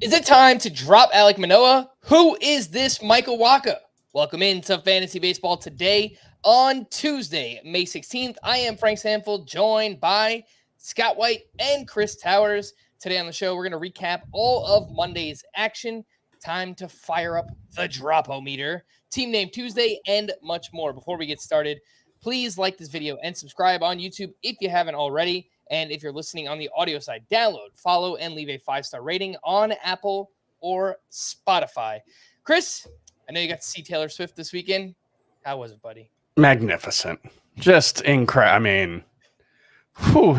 Is it time to drop Alek Manoah? Who is this Michael Wacha? Welcome into Fantasy Baseball today on Tuesday, May 16th. I am Frank Stampfl, joined by Scott White and Chris Towers. Today on the show, we're going to recap all of Monday's action. Time to fire up the Drop-O-Meter, Team Name Tuesday, and much more. Before we get started, please like this video and subscribe on YouTube if you haven't already. And if you're listening on the audio side, download, follow, and leave a 5-star rating on Apple or Spotify. Chris, I know you got to see Taylor Swift this weekend. How was it, buddy? Magnificent. Just incredible. I mean,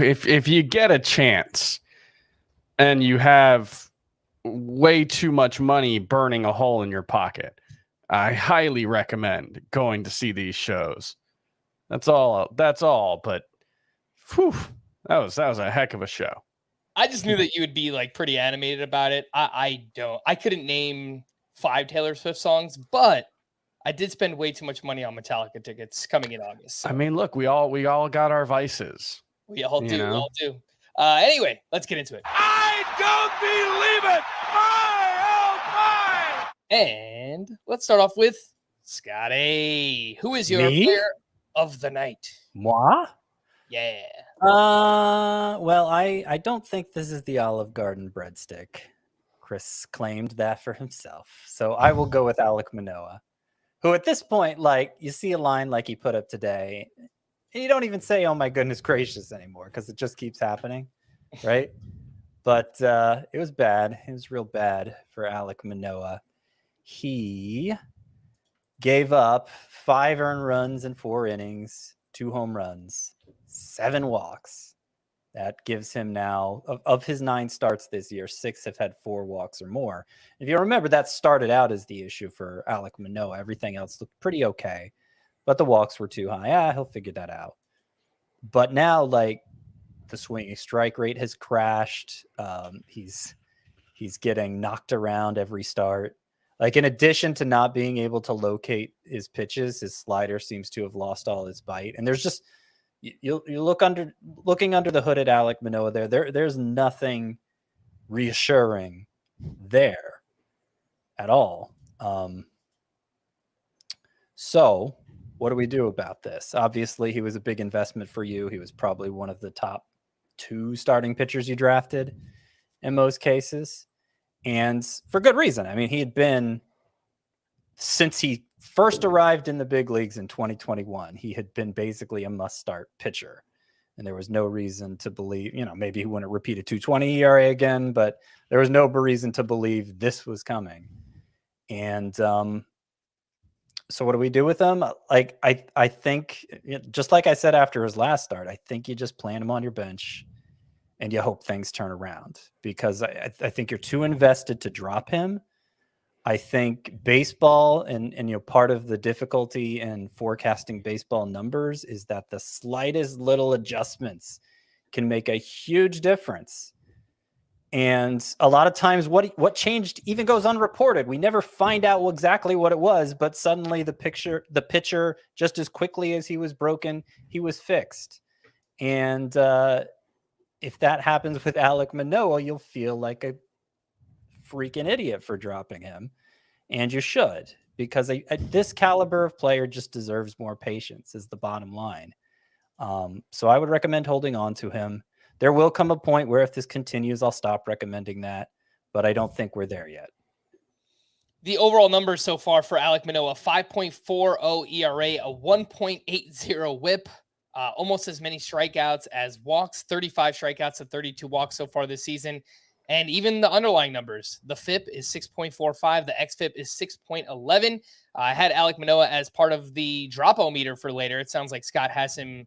if you get a chance and you have way too much money burning a hole in your pocket, I highly recommend going to see these shows. That's all. But that was a heck of a show. I just knew that you would be like pretty animated about it. I couldn't name 5 Taylor Swift songs, but I did spend way too much money on Metallica tickets coming in August. So. I mean, look, we all got our vices. We all do. We all do. Anyway, let's get into it. I don't believe it. And let's start off with Scotty. Who is your player of the night? Moi? Yeah. Well, I don't think this is the Olive Garden breadstick. Chris claimed that for himself. So I will go with Alek Manoah, who at this point, like, you see a line like he put up today, and you don't even say, oh my goodness gracious anymore, because it just keeps happening, right? But it was bad. It was real bad for Alek Manoah. He gave up 5 earned runs in 4 innings, 2 home runs, 7 walks. That gives him now, of his 9 starts this year, 6 have had 4 walks or more. If you remember, that started out as the issue for Alek Manoah. Everything else looked pretty okay, but the walks were too high. He'll figure that out. But now, like, the swinging strike rate has crashed. He's getting knocked around every start. Like, in addition to not being able to locate his pitches, his slider seems to have lost all its bite. And there's just, you looking under the hood at Alek Manoah there's nothing reassuring there at all. So what do we do about this? Obviously, he was a big investment for you. He was probably one of the top 2 starting pitchers you drafted in most cases. And for good reason. I mean, he had been, since he first arrived in the big leagues in 2021, he had been basically a must-start pitcher. And there was no reason to believe, maybe he wouldn't repeat a 2.20 ERA again, but there was no reason to believe this was coming. And so what do we do with him? Like, I think, just like I said after his last start, I think you just plant him on your bench and you hope things turn around, because I think you're too invested to drop him. I think baseball and part of the difficulty in forecasting baseball numbers is that the slightest little adjustments can make a huge difference. And a lot of times what changed even goes unreported. We never find out exactly what it was, but suddenly the pitcher, just as quickly as he was broken, he was fixed. And if that happens with Alek Manoah, you'll feel like a freaking idiot for dropping him. And you should, because this caliber of player just deserves more patience, is the bottom line. So I would recommend holding on to him. There will come a point where if this continues, I'll stop recommending that, but I don't think we're there yet. The overall numbers so far for Alek Manoah: 5.40 ERA, a 1.80 whip, almost as many strikeouts as walks, 35 strikeouts to 32 walks so far this season. And even the underlying numbers, the FIP is 6.45, the XFIP is 6.11. I had Alek Manoah as part of the Drop-O-Meter for later. It sounds like Scott has him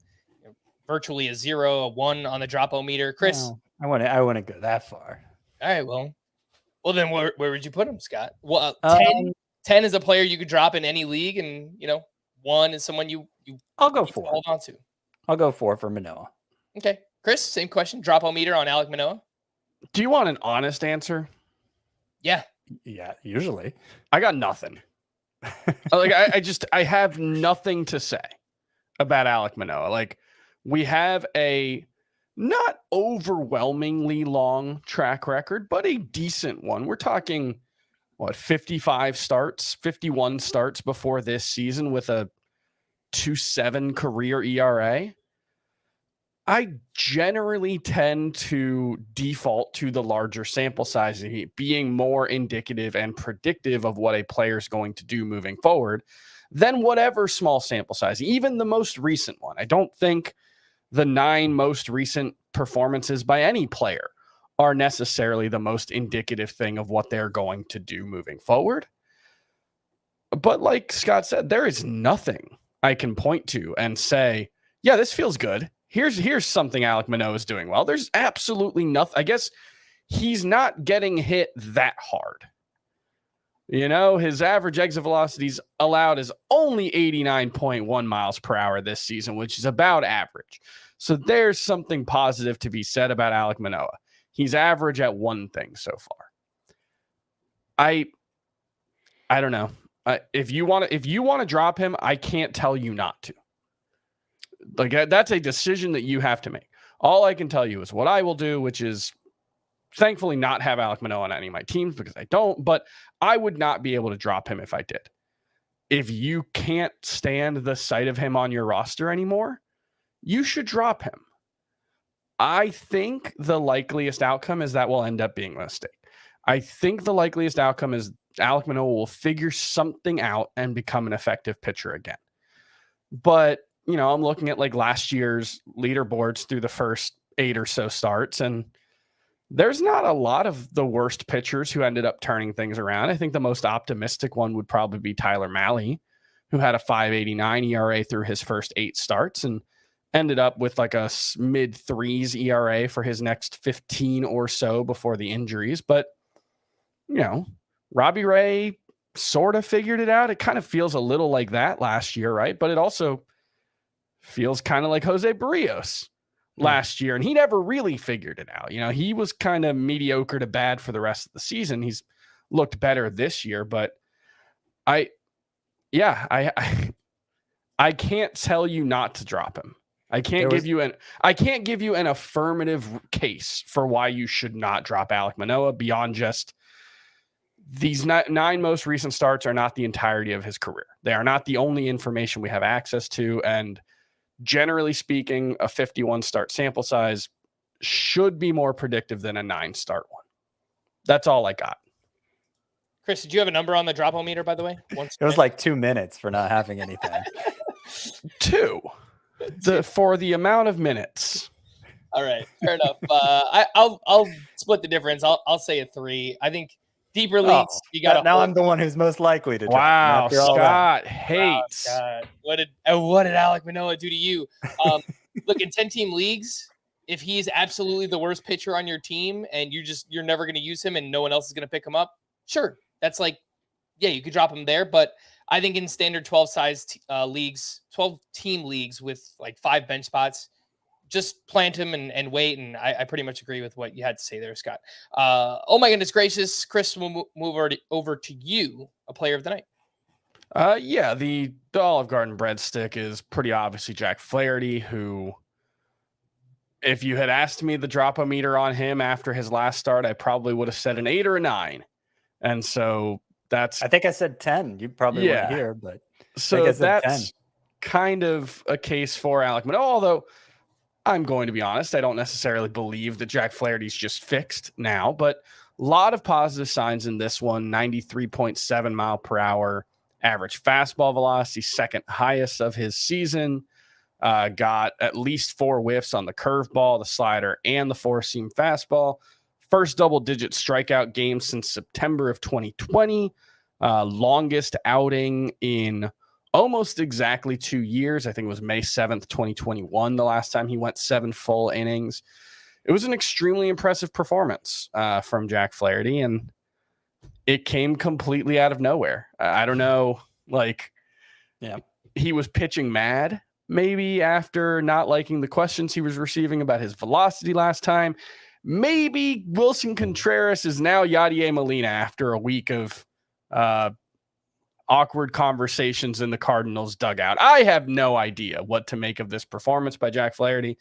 virtually a 0, a 1 on the Drop-O-Meter. Chris? No, I wouldn't go that far. All right, well then where would you put him, Scott? Well, 10 is a player you could drop in any league, and 1 is someone you I'll go 4. Hold on to. I'll go 4 for Manoah. Okay. Chris, same question. Drop-O-Meter on Alek Manoah? Do you want an honest answer? Yeah. Yeah, usually. I got nothing. I have nothing to say about Alek Manoah. Like, we have not overwhelmingly long track record, but a decent one. We're talking, 55 starts, 51 starts before this season with a 2.7 career ERA. I generally tend to default to the larger sample size being more indicative and predictive of what a player is going to do moving forward than whatever small sample size, even the most recent one. I don't think the 9 most recent performances by any player are necessarily the most indicative thing of what they're going to do moving forward. But like Scott said, there is nothing I can point to and say, yeah, this feels good. Here's something Alek Manoah is doing well. There's absolutely nothing. I guess he's not getting hit that hard. His average exit velocities allowed is only 89.1 miles per hour this season, which is about average. So there's something positive to be said about Alek Manoah. He's average at one thing so far. I don't know. If you want to drop him, I can't tell you not to. Like, that's a decision that you have to make. All I can tell you is what I will do, which is thankfully not have Alek Manoah on any of my teams because I don't, but I would not be able to drop him if I did. If you can't stand the sight of him on your roster anymore, you should drop him. I think the likeliest outcome is that will end up being a mistake. I think the likeliest outcome is Alek Manoah will figure something out and become an effective pitcher again. But I'm looking at like last year's leaderboards through the first 8 or so starts, and there's not a lot of the worst pitchers who ended up turning things around. I think the most optimistic one would probably be Tyler Mahle, who had a 5.89 ERA through his first 8 starts and ended up with like a mid-3s ERA for his next 15 or so before the injuries. But, Robbie Ray sort of figured it out. It kind of feels a little like that last year, right? But it also feels kind of like Jose Barrios last year, and he never really figured it out. He was kind of mediocre to bad for the rest of the season. He's looked better this year, but I can't tell you not to drop him. I can't give you an affirmative case for why you should not drop Alek Manoah beyond just these 9 most recent starts are not the entirety of his career. They are not the only information we have access to, and generally speaking, a 51 start sample size should be more predictive than a 9 start one. That's all I got. Chris, did you have a number on the drop-o-meter, by the way? It was like 2 minutes for not having anything. 2 for the amount of minutes. All right, fair enough. I'll split the difference. I'll say a 3. I think deeper leagues, you got now. I'm the one who's most likely to. Wow, Scott hates. Wow, what did Alek Manoah do to you? Look, in 10-team leagues, if he's absolutely the worst pitcher on your team and you're never going to use him and no one else is going to pick him up, sure, that's like, yeah, you could drop him there. But I think in standard 12-team leagues with like 5 bench spots, just plant him and wait. And I pretty much agree with what you had to say there, Scott. Oh my goodness gracious. Chris, we'll move over to you, a player of the night. Yeah, the Olive Garden breadstick is pretty obviously Jack Flaherty, who, if you had asked me the drop-o-meter on him after his last start, I probably would have said an 8 or a 9. And so I think I said 10. You probably weren't here, but so that's 10. Kind of a case for Alek Manoah, although I'm going to be honest, I don't necessarily believe that Jack Flaherty's just fixed now, but a lot of positive signs in this one. 93.7 mile per hour average fastball velocity, second highest of his season. Got at least 4 whiffs on the curveball, the slider, and the 4-seam fastball. First double-digit strikeout game since September of 2020. Longest outing in almost exactly 2 years. I think it was May 7th, 2021, the last time he went 7 full innings. It was an extremely impressive performance from Jack Flaherty, and it came completely out of nowhere. I don't know, he was pitching mad, maybe after not liking the questions he was receiving about his velocity last time. Maybe Wilson Contreras is now Yadier Molina after a week of awkward conversations in the Cardinals dugout. I have no idea what to make of this performance by Jack Flaherty.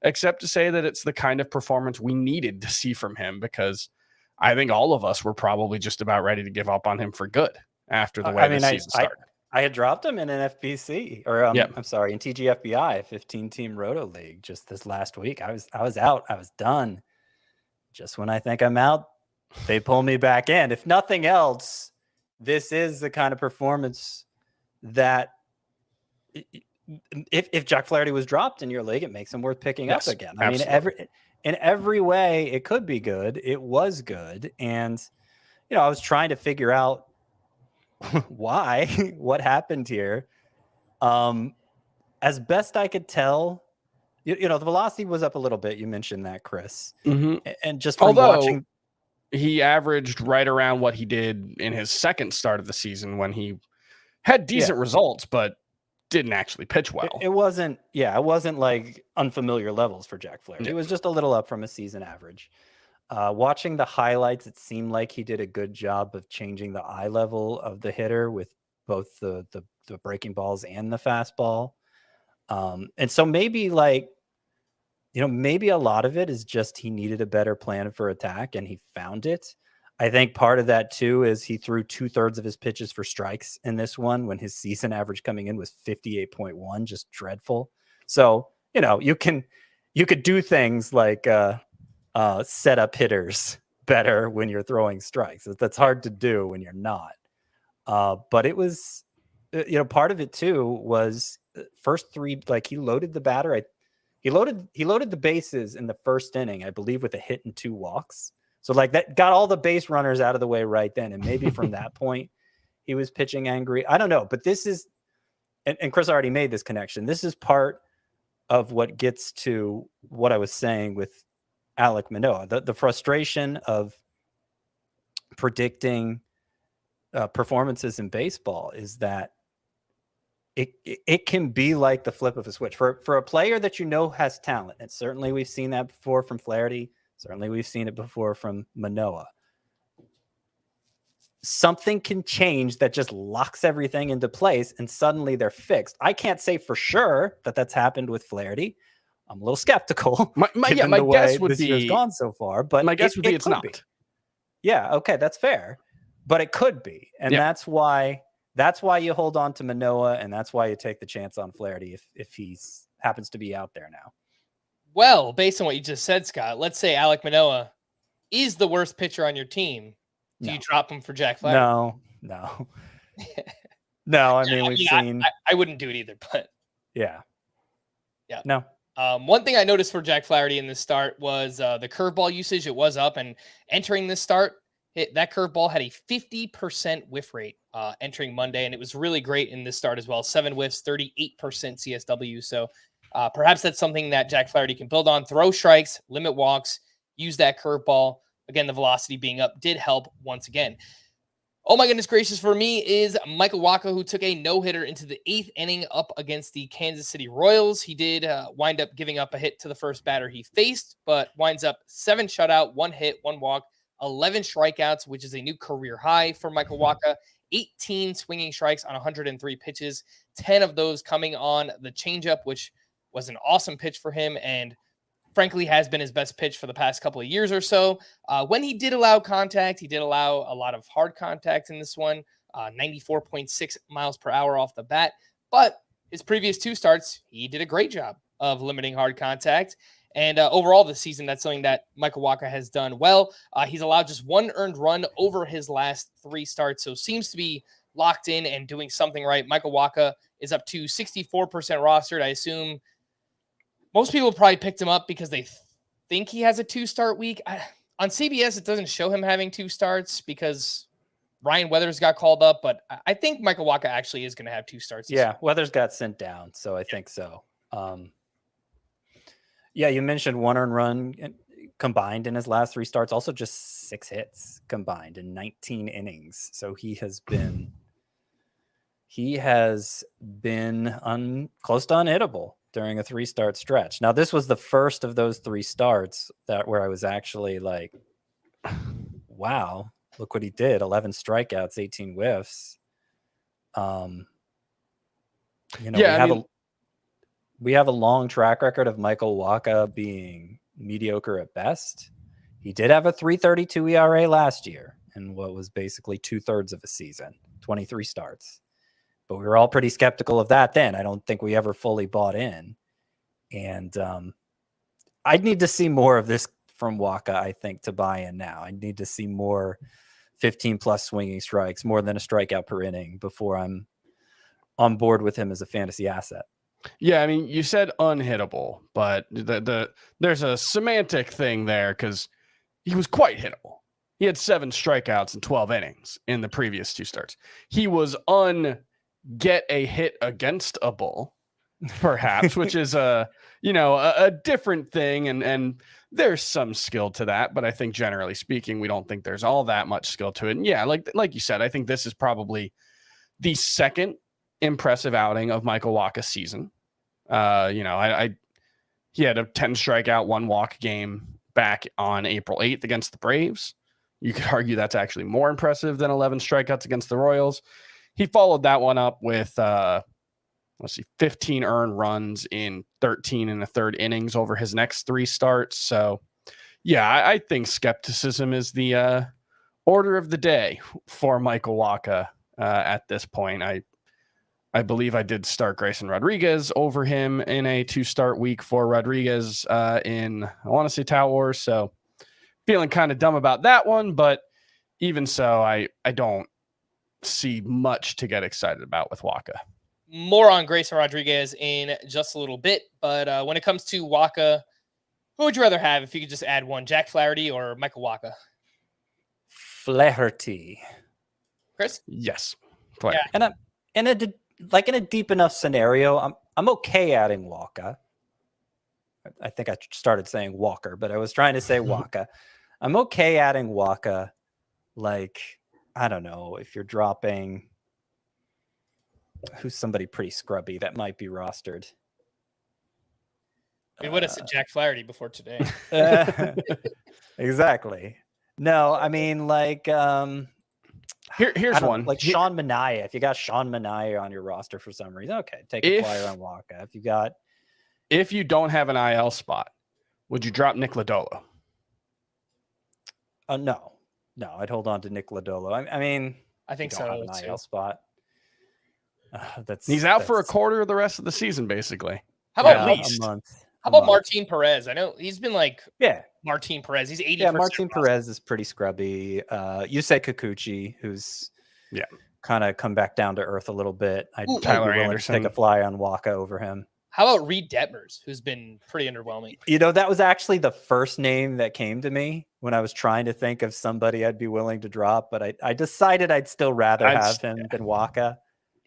except to say that it's the kind of performance we needed to see from him, because I think all of us were probably just about ready to give up on him for good after the way the season started. I had dropped him in an FBC, or I'm sorry, in TGFBI, 15-team Roto League, just this last week. I was out. I was done. Just when I think I'm out, they pull me back in. If nothing else, this is the kind of performance that if Jack Flaherty was dropped in your league, it makes him worth picking up again. I mean, in every way, it could be good. It was good. And, I was trying to figure out why, what happened here. As best I could tell, the velocity was up a little bit. You mentioned that, Chris. Mm-hmm. And just from watching, he averaged right around what he did in his second start of the season when he had decent results, but didn't actually pitch well. It wasn't like unfamiliar levels for Jack Flaherty. It was just a little up from a season average. Watching the highlights, it seemed like he did a good job of changing the eye level of the hitter with both the breaking balls and the fastball. And so maybe maybe a lot of it is just he needed a better plan for attack and he found it. I think part of that too is he threw 2/3 of his pitches for strikes in this one when his season average coming in was 58.1, just dreadful. So, you could do things like set up hitters better when you're throwing strikes. That's hard to do when you're not. But it was, part of it too was first three, like he loaded the batter. He loaded the bases in the first inning, I believe, with a hit and 2 walks. So like that got all the base runners out of the way right then. And maybe from that point, he was pitching angry. I don't know. But this is, and Chris already made this connection. This is part of what gets to what I was saying with Alek Manoah, the frustration of predicting performances in baseball is that it can be like the flip of a switch for a player that has talent. And certainly we've seen that before from Flaherty. Certainly we've seen it before from Manoah. Something can change that just locks everything into place and suddenly they're fixed. I can't say for sure that that's happened with Flaherty. I'm a little skeptical. My guess would be year's gone so far, but my guess would be it's not. Yeah, okay, that's fair, but it could be, and that's why you hold on to Manoah, and that's why you take the chance on Flaherty if he happens to be out there now. Well, based on what you just said, Scott, let's say Alek Manoah is the worst pitcher on your team. Do you drop him for Jack Flaherty? No. No, I mean, we've seen. I wouldn't do it either, but yeah. No. One thing I noticed for Jack Flaherty in this start was the curveball usage. It was up, and entering this start, that curveball had a 50% whiff rate entering Monday, and it was really great in this start as well. 7 whiffs, 38% CSW. So perhaps that's something that Jack Flaherty can build on. Throw strikes, limit walks, use that curveball. Again, the velocity being up did help once again. Oh my goodness gracious, for me is Michael Wacha, who took a no-hitter into the 8th inning up against the Kansas City Royals. He did wind up giving up a hit to the first batter he faced, but winds up 7 shutout, 1 hit, 1 walk, 11 strikeouts, which is a new career high for Michael Wacha. 18 swinging strikes on 103 pitches, 10 of those coming on the changeup, which was an awesome pitch for him and frankly has been his best pitch for the past couple of years or so. When he did allow contact, he did allow a lot of hard contact in this one, 94.6 miles per hour off the bat. But his previous 2 starts, he did a great job of limiting hard contact. And overall this season, that's something that Michael Wacha has done well. He's allowed just 1 earned run over his last 3 starts, so seems to be locked in and doing something right. Michael Wacha is up to 64% rostered. I assume most people probably picked him up because they think he has a 2-start week. On CBS, it doesn't show him having 2 starts because Ryan Weathers got called up, but I think Michael Wacha actually is going to have 2 starts. Yeah, Weathers got sent down, so I think so. Yeah, you mentioned 1 earned run combined in his last 3 starts, also just 6 hits combined in 19 innings. So he has been close to unhittable during a 3-start stretch. Now, this was the first of those 3 starts where I was actually like, wow, look what he did. 11 strikeouts, 18 whiffs. we have a long track record of Michael Wacha being mediocre at best. He did have a 3.32 ERA last year in what was basically 2/3 of a season, 23 starts. But we were all pretty skeptical of that then. I don't think we ever fully bought in. And I'd need to see more of this from Wacha, I think, to buy in now. I need to see more 15-plus swinging strikes, more than a strikeout per inning before I'm on board with him as a fantasy asset. Yeah, I mean, you said unhittable, but there's a semantic thing there because he was quite hittable. He had 7 strikeouts in 12 innings in the previous 2 starts. He was get a hit against a bull, perhaps, which is a different thing, and there's some skill to that, but I think generally speaking, we don't think there's all that much skill to it. And yeah, like you said, I think this is probably the second impressive outing of Michael Wacha's season. He had a 10 strikeout, 1 walk game back on April 8th against the Braves. You could argue that's actually more impressive than 11 strikeouts against the Royals. He followed that one up with 15 earned runs in 13 1/3 innings over his next 3 starts. So yeah, I think skepticism is the order of the day for Michael Wacha at this point. I believe I did start Grayson Rodriguez over him in a 2-start week for Rodriguez in, I want to say, Tout Wars. So feeling kind of dumb about that one, but even so, I don't see much to get excited about with Wacha. More on Grayson Rodriguez in just a little bit, but when it comes to Wacha, who would you rather have if you could just add one, Jack Flaherty or Michael Wacha? Flaherty. Chris? Yes. Flaherty. Yeah. And in a deep enough scenario, I'm okay adding Wacha. I think I started saying Walker, but I was trying to say Wacha. I'm okay adding Wacha. Like, I don't know, if you're dropping who's somebody pretty scrubby that might be rostered. We would have said Jack Flaherty before today. Exactly. No, I mean, like, here's one. Like Sean Manaea. If you got Sean Manaea on your roster for some reason, okay, take a flyer on Wacha. If you don't have an IL spot, would you drop Nick Lodolo? No, I'd hold on to Nick Lodolo. I mean, I think so. Have an IL spot. He's out for a quarter of the rest of the season, basically. How about at least a month? How about Martin Perez? I know he's been like Martin Perez. He's 80%. Yeah, Martin Perez is pretty scrubby. Yusei Kikuchi, who's kind of come back down to earth a little bit. Tyler Anderson. Take a flyer on Wacha over him. How about Reed Detmers, who's been pretty underwhelming? That was actually the first name that came to me when I was trying to think of somebody I'd be willing to drop, but I decided I'd still rather have him than Wacha.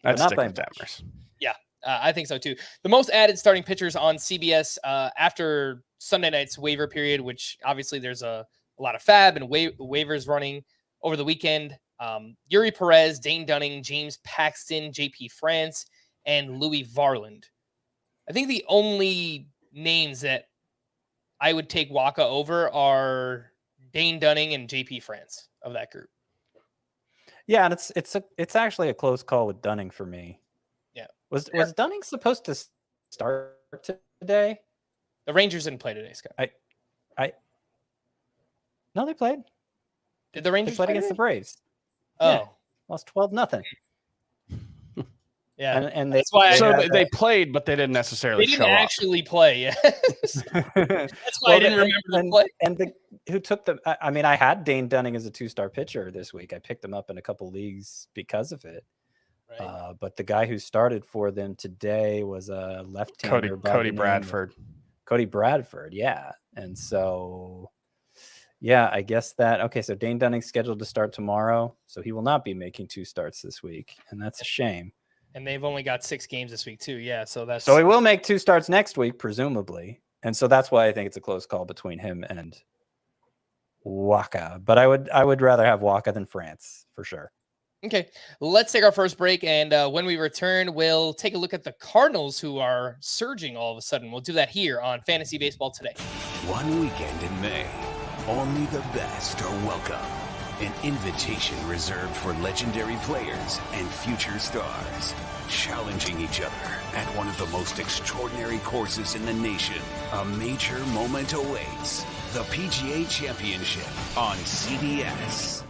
I'd stick with Detmers. Yeah, I think so too. The most added starting pitchers on CBS after Sunday night's waiver period, which obviously there's a lot of fab and waivers running over the weekend. Yuri Perez, Dane Dunning, James Paxton, JP France, and Louis Varland. I think the only names that I would take Wacha over are Dane Dunning and JP France of that group. Yeah, and it's actually a close call with Dunning for me. Yeah. Was Dunning supposed to start today? The Rangers didn't play today, Scott. No, they played. Did the Rangers play play against today? the Braves? Oh. Yeah, lost 12-0. Yeah, and that's why. They played, but they didn't necessarily. They didn't actually play. Yes. That's why I didn't remember them play. And who took them? I mean, I had Dane Dunning as a 2-star pitcher this week. I picked him up in a couple leagues because of it. Right. But the guy who started for them today was a left-hander, Cody Bradford. Cody Bradford, yeah. And so, yeah, I guess that. Okay, so Dane Dunning's scheduled to start tomorrow, so he will not be making 2 starts this week, and that's a shame. And they've only got 6 games this week too. Yeah, so he will make 2 starts next week, presumably. And so that's why I think it's a close call between him and Wacha. But I would rather have Wacha than France for sure. Okay, let's take our first break, and when we return, we'll take a look at the Cardinals, who are surging all of a sudden. We'll do that here on Fantasy Baseball Today. One weekend in May, only the best are welcome. An invitation reserved for legendary players and future stars, challenging each other at one of the most extraordinary courses in the nation. A major moment awaits. The PGA Championship on CBS.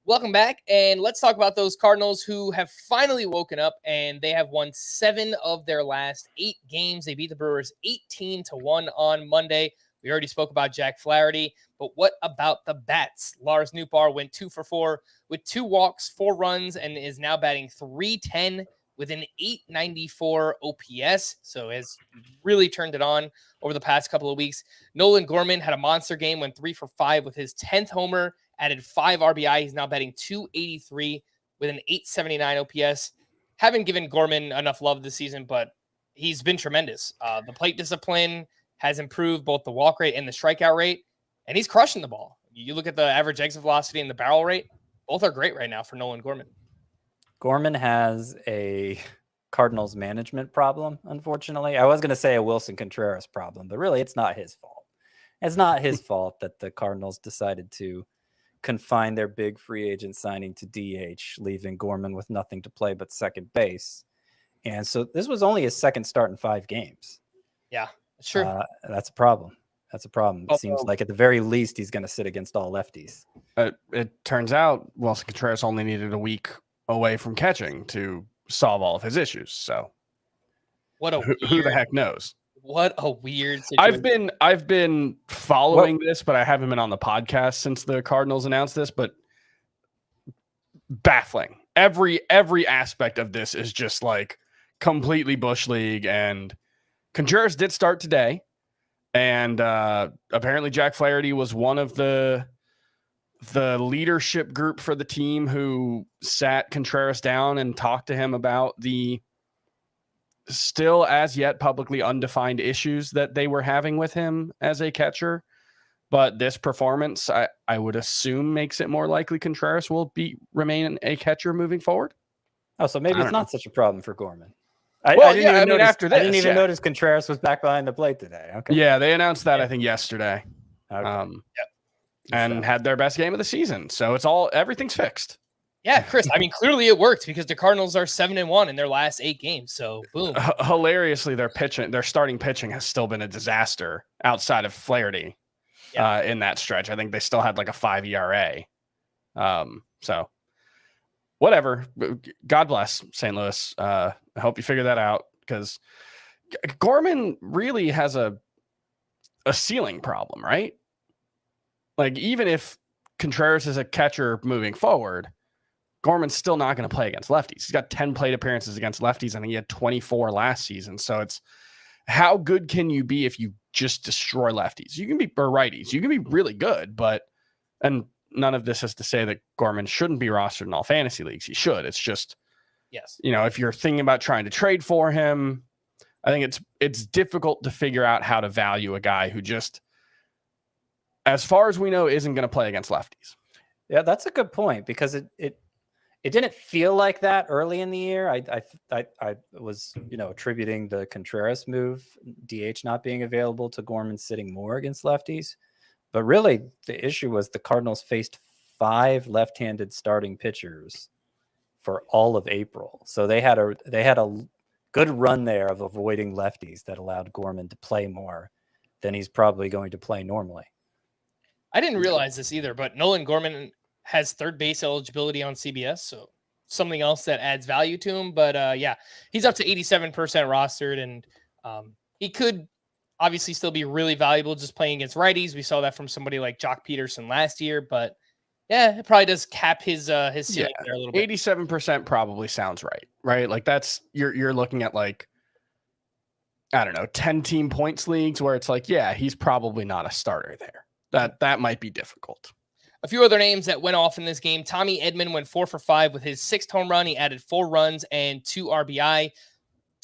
Welcome back, and let's talk about those Cardinals who have finally woken up, and they have won 7 of their last 8 games. They beat the Brewers 18-1 on Monday. We already spoke about Jack Flaherty, but what about the bats? Lars Nootbaar went 2 for 4 with 2 walks, 4 runs, and is now batting .310 with an .894 OPS, so has really turned it on over the past couple of weeks. Nolan Gorman had a monster game, went 3 for 5 with his 10th homer, added 5 RBI. He's now batting .283 with an .879 OPS. Haven't given Gorman enough love this season, but he's been tremendous. The plate discipline has improved both the walk rate and the strikeout rate, and he's crushing the ball. You look at the average exit velocity and the barrel rate, both are great right now for Nolan Gorman. Gorman has a Cardinals management problem, unfortunately. I was going to say a Wilson Contreras problem, but really it's not his fault. It's not his fault that the Cardinals decided to confine their big free agent signing to DH, leaving Gorman with nothing to play but second base. And so this was only his second start in 5 games. Yeah, sure. That's a problem. That's a problem. It seems like at the very least, he's going to sit against all lefties. It turns out Wilson Contreras only needed a week away from catching to solve all of his issues. So what a who the heck knows? What a weird situation. I've been following this, but I haven't been on the podcast since the Cardinals announced this, but baffling. Every aspect of this is just like completely bush league, and Contreras did start today, and apparently Jack Flaherty was one of the leadership group for the team who sat Contreras down and talked to him about the still as yet publicly undefined issues that they were having with him as a catcher. But this performance, I would assume, makes it more likely Contreras will remain a catcher moving forward. Oh, so maybe it's not such a problem for Gorman. I didn't even notice Contreras was back behind the plate today. Okay. Yeah, they announced that I think yesterday. Okay. And had their best game of the season. So everything's fixed. Yeah, Chris, I mean, clearly it worked because the Cardinals are 7-1 in their last 8 games. So boom. Hilariously, their starting pitching has still been a disaster outside of Flaherty in that stretch. I think they still had like a 5 ERA. So whatever. God bless St. Louis. I hope you figure that out, because Gorman really has a ceiling problem, right? Like, even if Contreras is a catcher moving forward, Gorman's still not going to play against lefties. He's got 10 plate appearances against lefties, and he had 24 last season. So it's, how good can you be if you just destroy lefties? You can be, or righties. You can be really good, and none of this is to say that Gorman shouldn't be rostered in all fantasy leagues. He should. It's just, yes, if you're thinking about trying to trade for him, I think it's difficult to figure out how to value a guy who just, as far as we know, isn't going to play against lefties. Yeah, that's a good point, because it didn't feel like that early in the year. I was, attributing the Contreras move, DH not being available, to Gorman sitting more against lefties. But really, the issue was the Cardinals faced 5 left-handed starting pitchers for all of April. So they had a good run there of avoiding lefties that allowed Gorman to play more than he's probably going to play normally. I didn't realize this either, but Nolan Gorman has third base eligibility on CBS, so something else that adds value to him. But he's up to 87% rostered, and he could obviously still be really valuable just playing against righties. We saw that from somebody like Jock Peterson last year, but yeah, it probably does cap his ceiling there a little bit. 87% probably sounds right? Like, that's, you're looking at, like, I don't know, 10-team points leagues where it's like, yeah, he's probably not a starter there. That might be difficult. A few other names that went off in this game. Tommy Edman went 4 for 5 with his 6th home run. He added 4 runs and 2 RBI.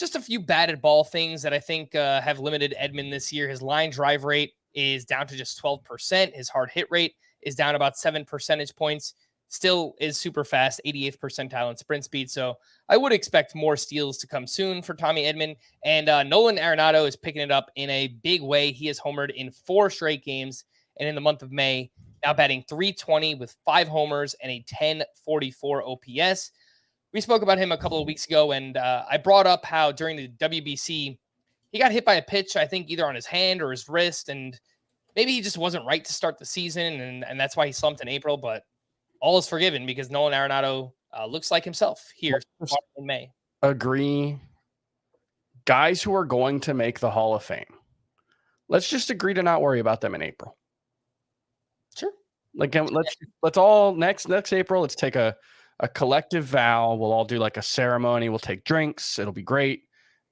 Just a few batted ball things that I think have limited Edman this year. His line drive rate is down to just 12%. His hard hit rate is down about 7 percentage points. Still is super fast, 88th percentile in sprint speed. So I would expect more steals to come soon for Tommy Edman. And Nolan Arenado is picking it up in a big way. He has homered in 4 straight games. And in the month of May, now batting .320 with 5 homers and a .1044 OPS. We spoke about him a couple of weeks ago, and I brought up how during the WBC, he got hit by a pitch, I think either on his hand or his wrist, and maybe he just wasn't right to start the season, and that's why he slumped in April, but all is forgiven because Nolan Arenado looks like himself here in May. Agree. Guys who are going to make the Hall of Fame, let's just agree to not worry about them in April. Sure. Like, let's all next April, let's take a collective vow. We'll all do like a ceremony. We'll take drinks. It'll be great.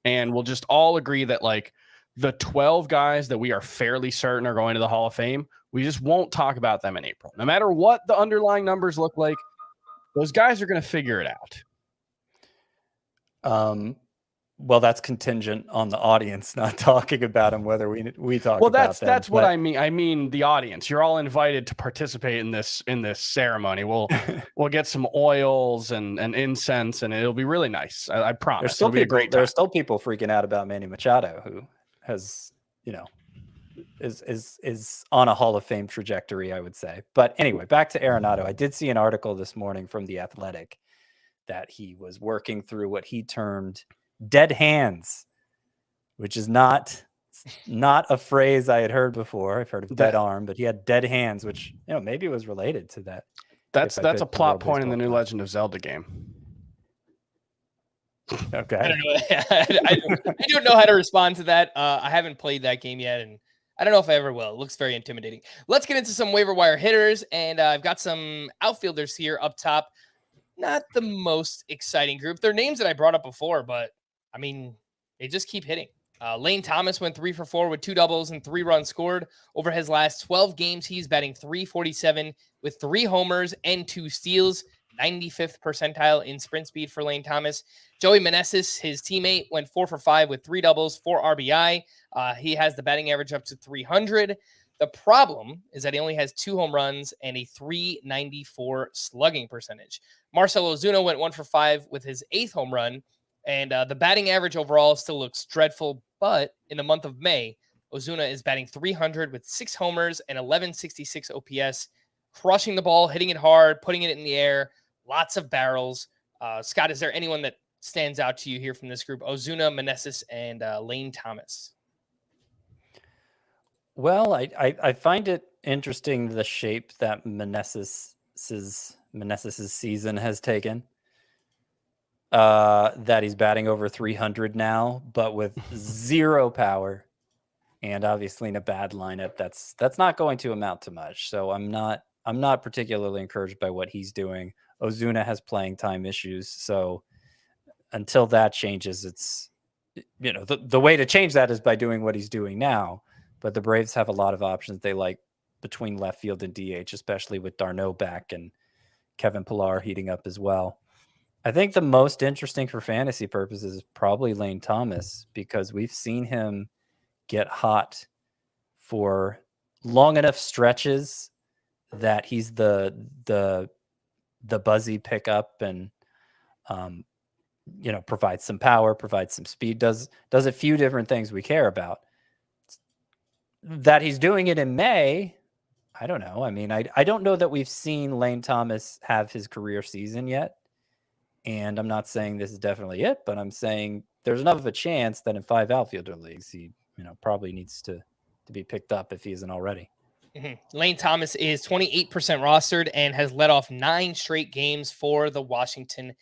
And we'll just all agree that like the 12 guys that we are fairly certain are going to the Hall of Fame, we just won't talk about them in April. No matter what the underlying numbers look like, those guys are going to figure it out. Well, that's contingent on the audience not talking about them, whether we talk well, about them. That's what I mean. I mean the audience. You're all invited to participate in this ceremony. We'll get some oils and incense, and it'll be really nice. I promise. It'll be a great time. There's still people freaking out about Manny Machado, who has, is on a Hall of Fame trajectory, I would say. But anyway, back to Arenado. I did see an article this morning from The Athletic that he was working through what he termed dead hands, which is not a phrase I had heard before. I've heard of dead arm, but he had dead hands, which maybe it was related to that. That's a plot point in the new Legend of Zelda game. Okay. I don't know. I don't know how to respond to that. I haven't played that game yet, and I don't know if I ever will. It looks very intimidating. Let's get into some waiver wire hitters, and I've got some outfielders here up top. Not the most exciting group. They're names that I brought up before, but I mean, they just keep hitting. Lane Thomas went 3 for 4 with 2 doubles and 3 runs scored. Over his last 12 games, he's batting .347 with 3 homers and 2 steals. 95th percentile in sprint speed for Lane Thomas. Joey Meneses, his teammate, went 4 for 5 with 3 doubles, 4 RBI. He has the batting average up to 300. The problem is that he only has 2 home runs and a .394 slugging percentage. Marcell Ozuna went 1 for 5 with his 8th home run, and the batting average overall still looks dreadful, but in the month of May, Ozuna is batting .300 with 6 homers and 1166 OPS, crushing the ball, hitting it hard, putting it in the air, lots of barrels. Scott, is there anyone that stands out to you here from this group? Ozuna, Meneses, and Lane Thomas. Well, I find it interesting the shape that Meneses' season has taken. That he's batting over 300 now, but with 0 power, and obviously in a bad lineup, that's not going to amount to much. So I'm not particularly encouraged by what he's doing. Ozuna has playing time issues, so until that changes, it's the way to change that is by doing what he's doing now. But the Braves have a lot of options they like between left field and DH, especially with d'Arnaud back and Kevin Pillar heating up as well. I think the most interesting for fantasy purposes is probably Lane Thomas, because we've seen him get hot for long enough stretches that he's the buzzy pickup and provides some power, provides some speed, does a few different things we care about. That he's doing it in May, I don't know. I mean, I don't know that we've seen Lane Thomas have his career season yet. And I'm not saying this is definitely it, but I'm saying there's enough of a chance that in 5 outfielder leagues, he probably needs to be picked up if he isn't already. Mm-hmm. Lane Thomas is 28% rostered and has led off 9 straight games for the Washington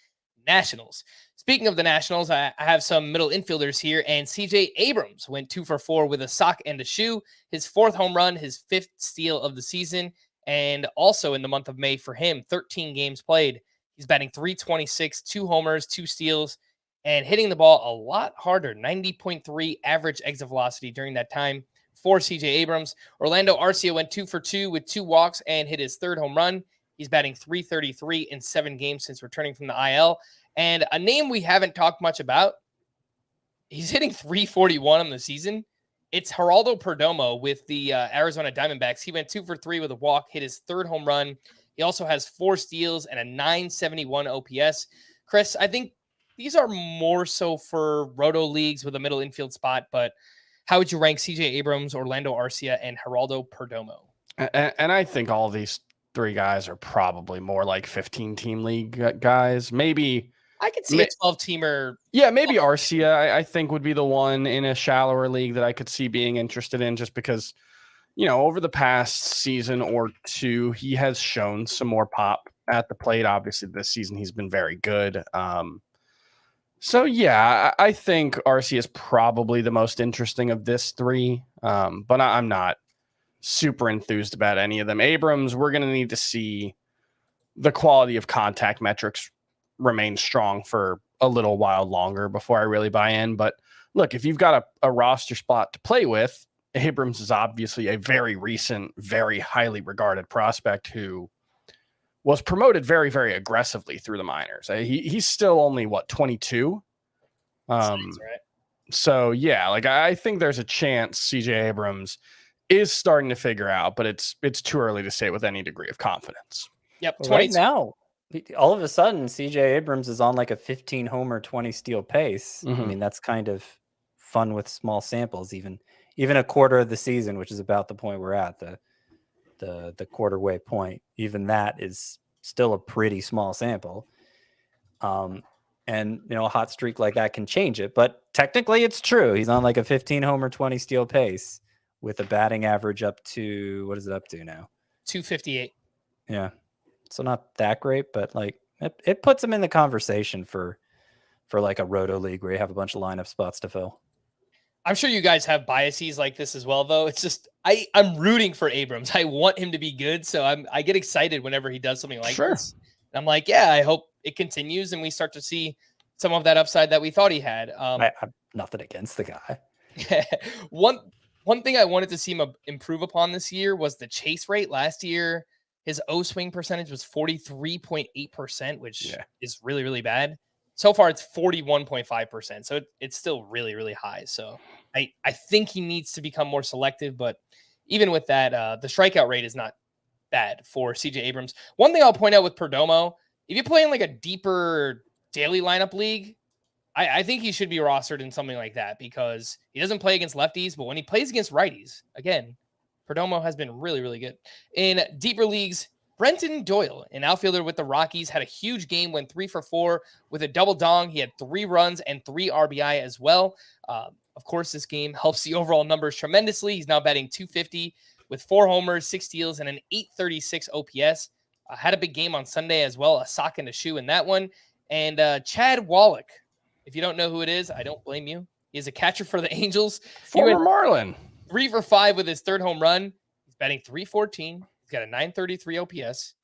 Nationals. Speaking of the Nationals, I have some middle infielders here, and CJ Abrams went 2 for 4 with a sock and a shoe. His 4th home run, his 5th steal of the season, and also in the month of May for him, 13 games played. He's batting .326, 2 homers, 2 steals, and hitting the ball a lot harder, 90.3 average exit velocity during that time for CJ Abrams. Orlando Arcia went 2 for 2 with 2 walks and hit his 3rd home run. He's batting .333 in 7 games since returning from the IL. And a name we haven't talked much about, he's hitting .341 on the season. It's Geraldo Perdomo with the Arizona Diamondbacks. He went 2 for 3 with a walk, hit his 3rd home run. He also has 4 steals and a .971 OPS. Chris, I think these are more so for roto leagues with a middle infield spot, but how would you rank CJ Abrams, Orlando Arcia, and Geraldo Perdomo? And I think all these three guys are probably more like 15-team league guys. Maybe I could see a 12-teamer. Yeah, maybe Arcia, I think, would be the one in a shallower league that I could see being interested in, just because, over the past season or two, he has shown some more pop at the plate. Obviously, this season he's been very good. So, yeah, I think Arcia is probably the most interesting of this three, but I'm not super enthused about any of them. Abrams, we're going to need to see the quality of contact metrics remain strong for a little while longer before I really buy in. But look, if you've got a roster spot to play with, Abrams is obviously a very recent, very highly regarded prospect who was promoted very, very aggressively through the minors. He's still only, 22? That's right. So, yeah, I think there's a chance CJ Abrams is starting to figure out, but it's too early to say with any degree of confidence. Yep. Well, right now, all of a sudden, CJ Abrams is on like a 15 homer, 20 steal pace. I mean, that's kind of fun with small samples, even a quarter of the season, which is about the point we're at, the quarter way point. Even that is still a pretty small sample. And a hot streak like that can change it, but technically it's true. He's on like a 15 homer, 20 steal pace with a batting average up to, what is it up to now? 258. Yeah. So not that great, but like it puts him in the conversation for like a roto league where you have a bunch of lineup spots to fill. I'm sure you guys have biases like this as well, though. It's just I'm rooting for Abrams. I want him to be good, so I get excited whenever he does something like this. And I'm like, yeah, I hope it continues and we start to see some of that upside that we thought he had. I'm nothing against the guy. One thing I wanted to see him improve upon this year was the chase rate. Last year, his O-swing percentage was 43.8%, which is really, really bad. So far, it's 41.5%. So it's still really, really high. So I think he needs to become more selective. But even with that, the strikeout rate is not bad for CJ Abrams. One thing I'll point out with Perdomo, if you play in like a deeper daily lineup league, I think he should be rostered in something like that because he doesn't play against lefties, but when he plays against righties, again, Perdomo has been really, really good. In deeper leagues, Brenton Doyle, an outfielder with the Rockies, had a huge game, went 3 for 4 with a double dong. He had 3 runs and 3 RBI as well. Of course, this game helps the overall numbers tremendously. He's now batting .250 with 4 homers, 6 steals, and an .836 OPS. Had a big game on Sunday as well, a sock and a shoe in that one. And Chad Wallach, if you don't know who it is, I don't blame you. He is a catcher for the Angels. Former Marlin. 3 for 5 with his 3rd home run. He's batting .314. He's got a .933 OPS.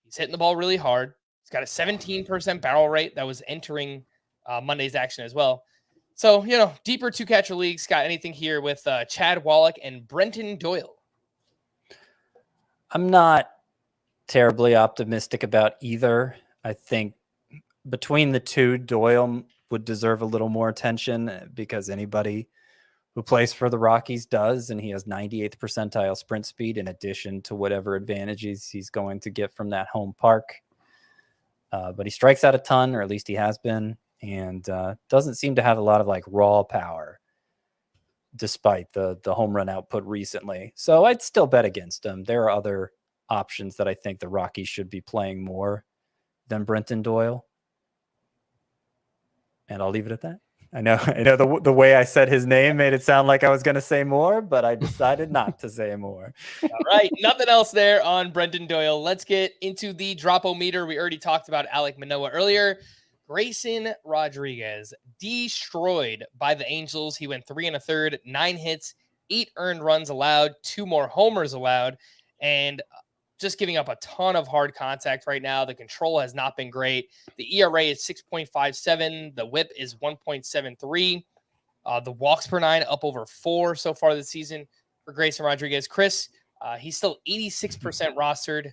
He's hitting the ball really hard. He's got a 17% barrel rate that was entering Monday's action as well. So, deeper 2-catcher leagues. Got anything here with Chad Wallach and Brenton Doyle? I'm not terribly optimistic about either. I think between the two, Doyle would deserve a little more attention because anybody who plays for the Rockies does, and he has 98th percentile sprint speed in addition to whatever advantages he's going to get from that home park. But he strikes out a ton, or at least he has been, and doesn't seem to have a lot of like raw power despite the home run output recently. So I'd still bet against him. There are other options that I think the Rockies should be playing more than Brenton Doyle. And I'll leave it at that. I know the way I said his name made it sound like I was going to say more, but I decided not to say more. All right. Nothing else there on Brenton Doyle. Let's get into the drop-o-meter. We already talked about Alek Manoah earlier. Grayson Rodriguez destroyed by the Angels. He went 3 1/3, 9 hits, 8 earned runs allowed, 2 more homers allowed, and just giving up a ton of hard contact right now. The control has not been great. The ERA is 6.57. The whip is 1.73. The walks per 9 up over 4 so far this season for Grayson Rodriguez. Chris, he's still 86% rostered.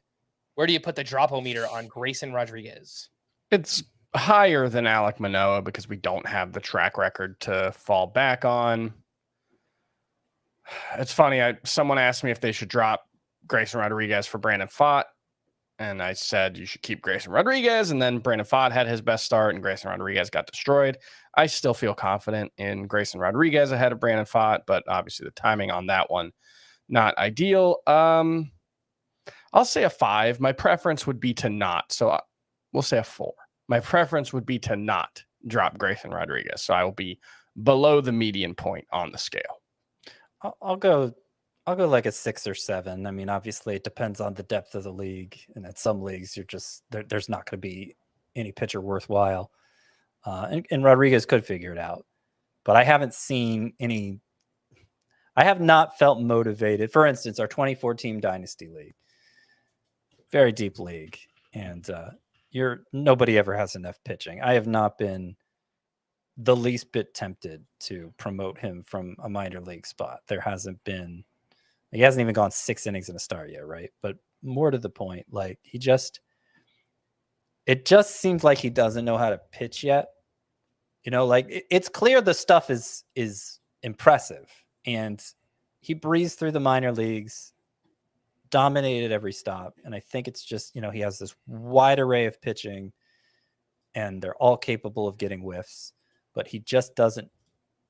Where do you put the drop-o-meter on Grayson Rodriguez? It's higher than Alek Manoah because we don't have the track record to fall back on. It's funny. Someone asked me if they should drop Grayson Rodriguez for Brandon Pfaadt, and I said you should keep Grayson Rodriguez, and then Brandon Pfaadt had his best start and Grayson Rodriguez got destroyed. I still feel confident in Grayson Rodriguez ahead of Brandon Pfaadt, but obviously the timing on that one not ideal. I'll say a 5. My preference would be to not. So we'll say a 4. My preference would be to not drop Grayson Rodriguez. So I will be below the median point on the scale. I'll go like a 6 or 7. I mean, obviously it depends on the depth of the league, and at some leagues there's not going to be any pitcher worthwhile. And Rodriguez could figure it out, but I haven't seen any. I have not felt motivated. For instance, our 24-team dynasty league, very deep league, and nobody ever has enough pitching. I have not been the least bit tempted to promote him from a minor league spot. There hasn't been. He hasn't even gone 6 innings in a start yet, right? But more to the point, like it just seems like he doesn't know how to pitch yet. Like it's clear the stuff is impressive, and he breezed through the minor leagues, dominated every stop. And I think it's just, he has this wide array of pitching, and they're all capable of getting whiffs, but he just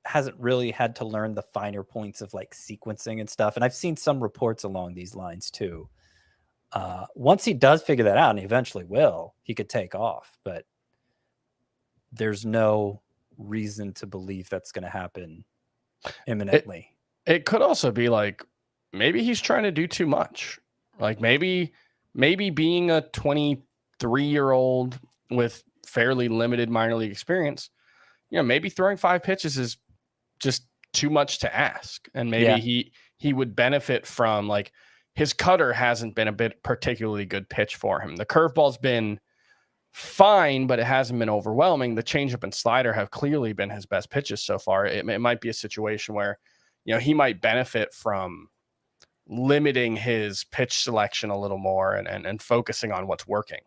hasn't really had to learn the finer points of like sequencing and stuff. And I've seen some reports along these lines too. Once he does figure that out, and he eventually will, he could take off, but there's no reason to believe that's going to happen imminently. It could also be like, maybe he's trying to do too much. Like maybe being a 23-year-old with fairly limited minor league experience, maybe throwing 5 pitches is just too much to ask. And maybe he would benefit from, like, his cutter hasn't been a particularly good pitch for him. The curveball's been fine, but it hasn't been overwhelming. The changeup and slider have clearly been his best pitches so far. It might be a situation where, he might benefit from limiting his pitch selection a little more and focusing on what's working.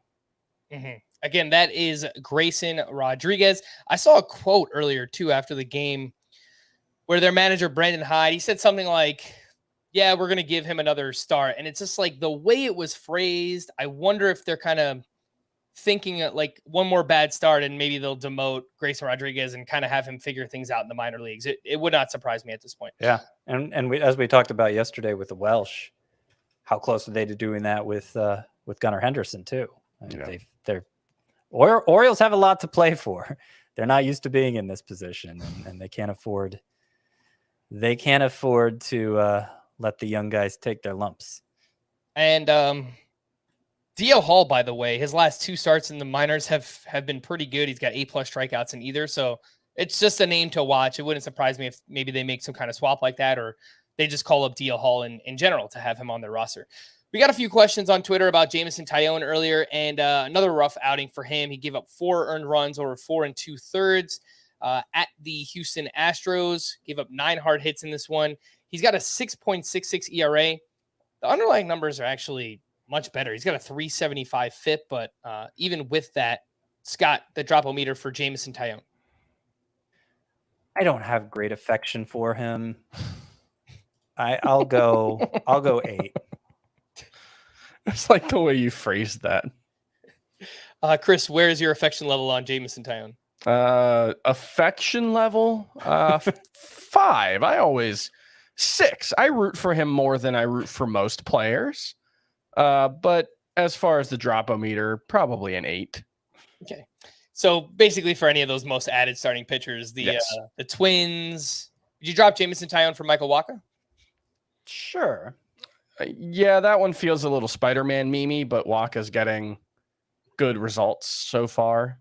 Mm-hmm. Again, that is Grayson Rodriguez. I saw a quote earlier too after the game where their manager, Brandon Hyde, he said something like, yeah, we're going to give him another start. And it's just like the way it was phrased. I wonder if they're kind of thinking like one more bad start and maybe they'll demote Grayson Rodriguez and kind of have him figure things out in the minor leagues. It would not surprise me at this point. Yeah. And we, as we talked about yesterday with the Welsh, how close are they to doing that with Gunnar Henderson too? I mean, Orioles have a lot to play for. They're not used to being in this position, and they can't afford to let the young guys take their lumps. And D.L. Hall, by the way, his last 2 starts in the minors have been pretty good. He's got 8+ strikeouts in either. So it's just a name to watch. It wouldn't surprise me if maybe they make some kind of swap like that, or they just call up D.L. Hall in general to have him on their roster. We got a few questions on Twitter about Jameson Taillon earlier, and another rough outing for him. He gave up 4 earned runs over 4 2/3 at the Houston Astros. Gave up 9 hard hits in this one. He's got a 6.66 ERA. The underlying numbers are actually much better. He's got a 3.75 FIP, but even with that, Scott, the drop-o-meter for Jameson Taillon. I don't have great affection for him. I'll go 8. It's like the way you phrased that. Chris, where is your affection level on Jameson Taillon? Affection level? 5. 6. I root for him more than I root for most players. But as far as the drop-o-meter, probably an 8. Okay. So basically for any of those most added starting pitchers, the Twins, did you drop Jameson Taillon for Michael Wacha? Sure. Yeah, that one feels a little Spider-Man meme-y, but Wacha's getting good results so far.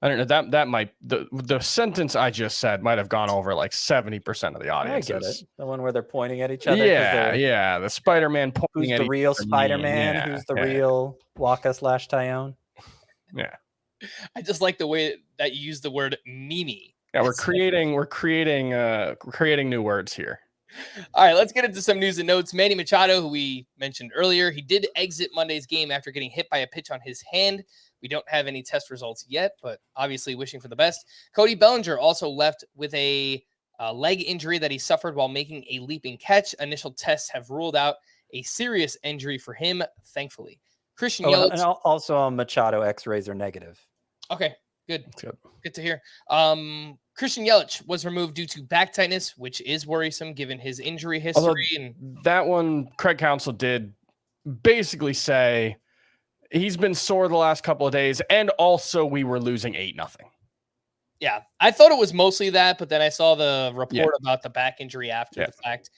I don't know. That might the sentence I just said might have gone over like 70% of the audience. I get it. The one where they're pointing at each other. Yeah. The Spider-Man pointing who's at the real Spider-Man? Who's the real Wacha / Taillon? Yeah. I just like the way that you use the word meme. Yeah, we're creating new words here. All right, let's get into some news and notes. Manny Machado, who we mentioned earlier, he did exit Monday's game after getting hit by a pitch on his hand. We don't have any test results yet, but obviously wishing for the best. Cody Bellinger also left with a leg injury that he suffered while making a leaping catch. Initial tests have ruled out a serious injury for him, thankfully. Christian Yelich. And also Machado X-rays are negative. Okay, good. Good to hear. Christian Yelich was removed due to back tightness, which is worrisome given his injury history. That one, Craig Counsell did basically say he's been sore the last couple of days, and also we were losing 8-0. Yeah, I thought it was mostly that, but then I saw the report about the back injury after the fact.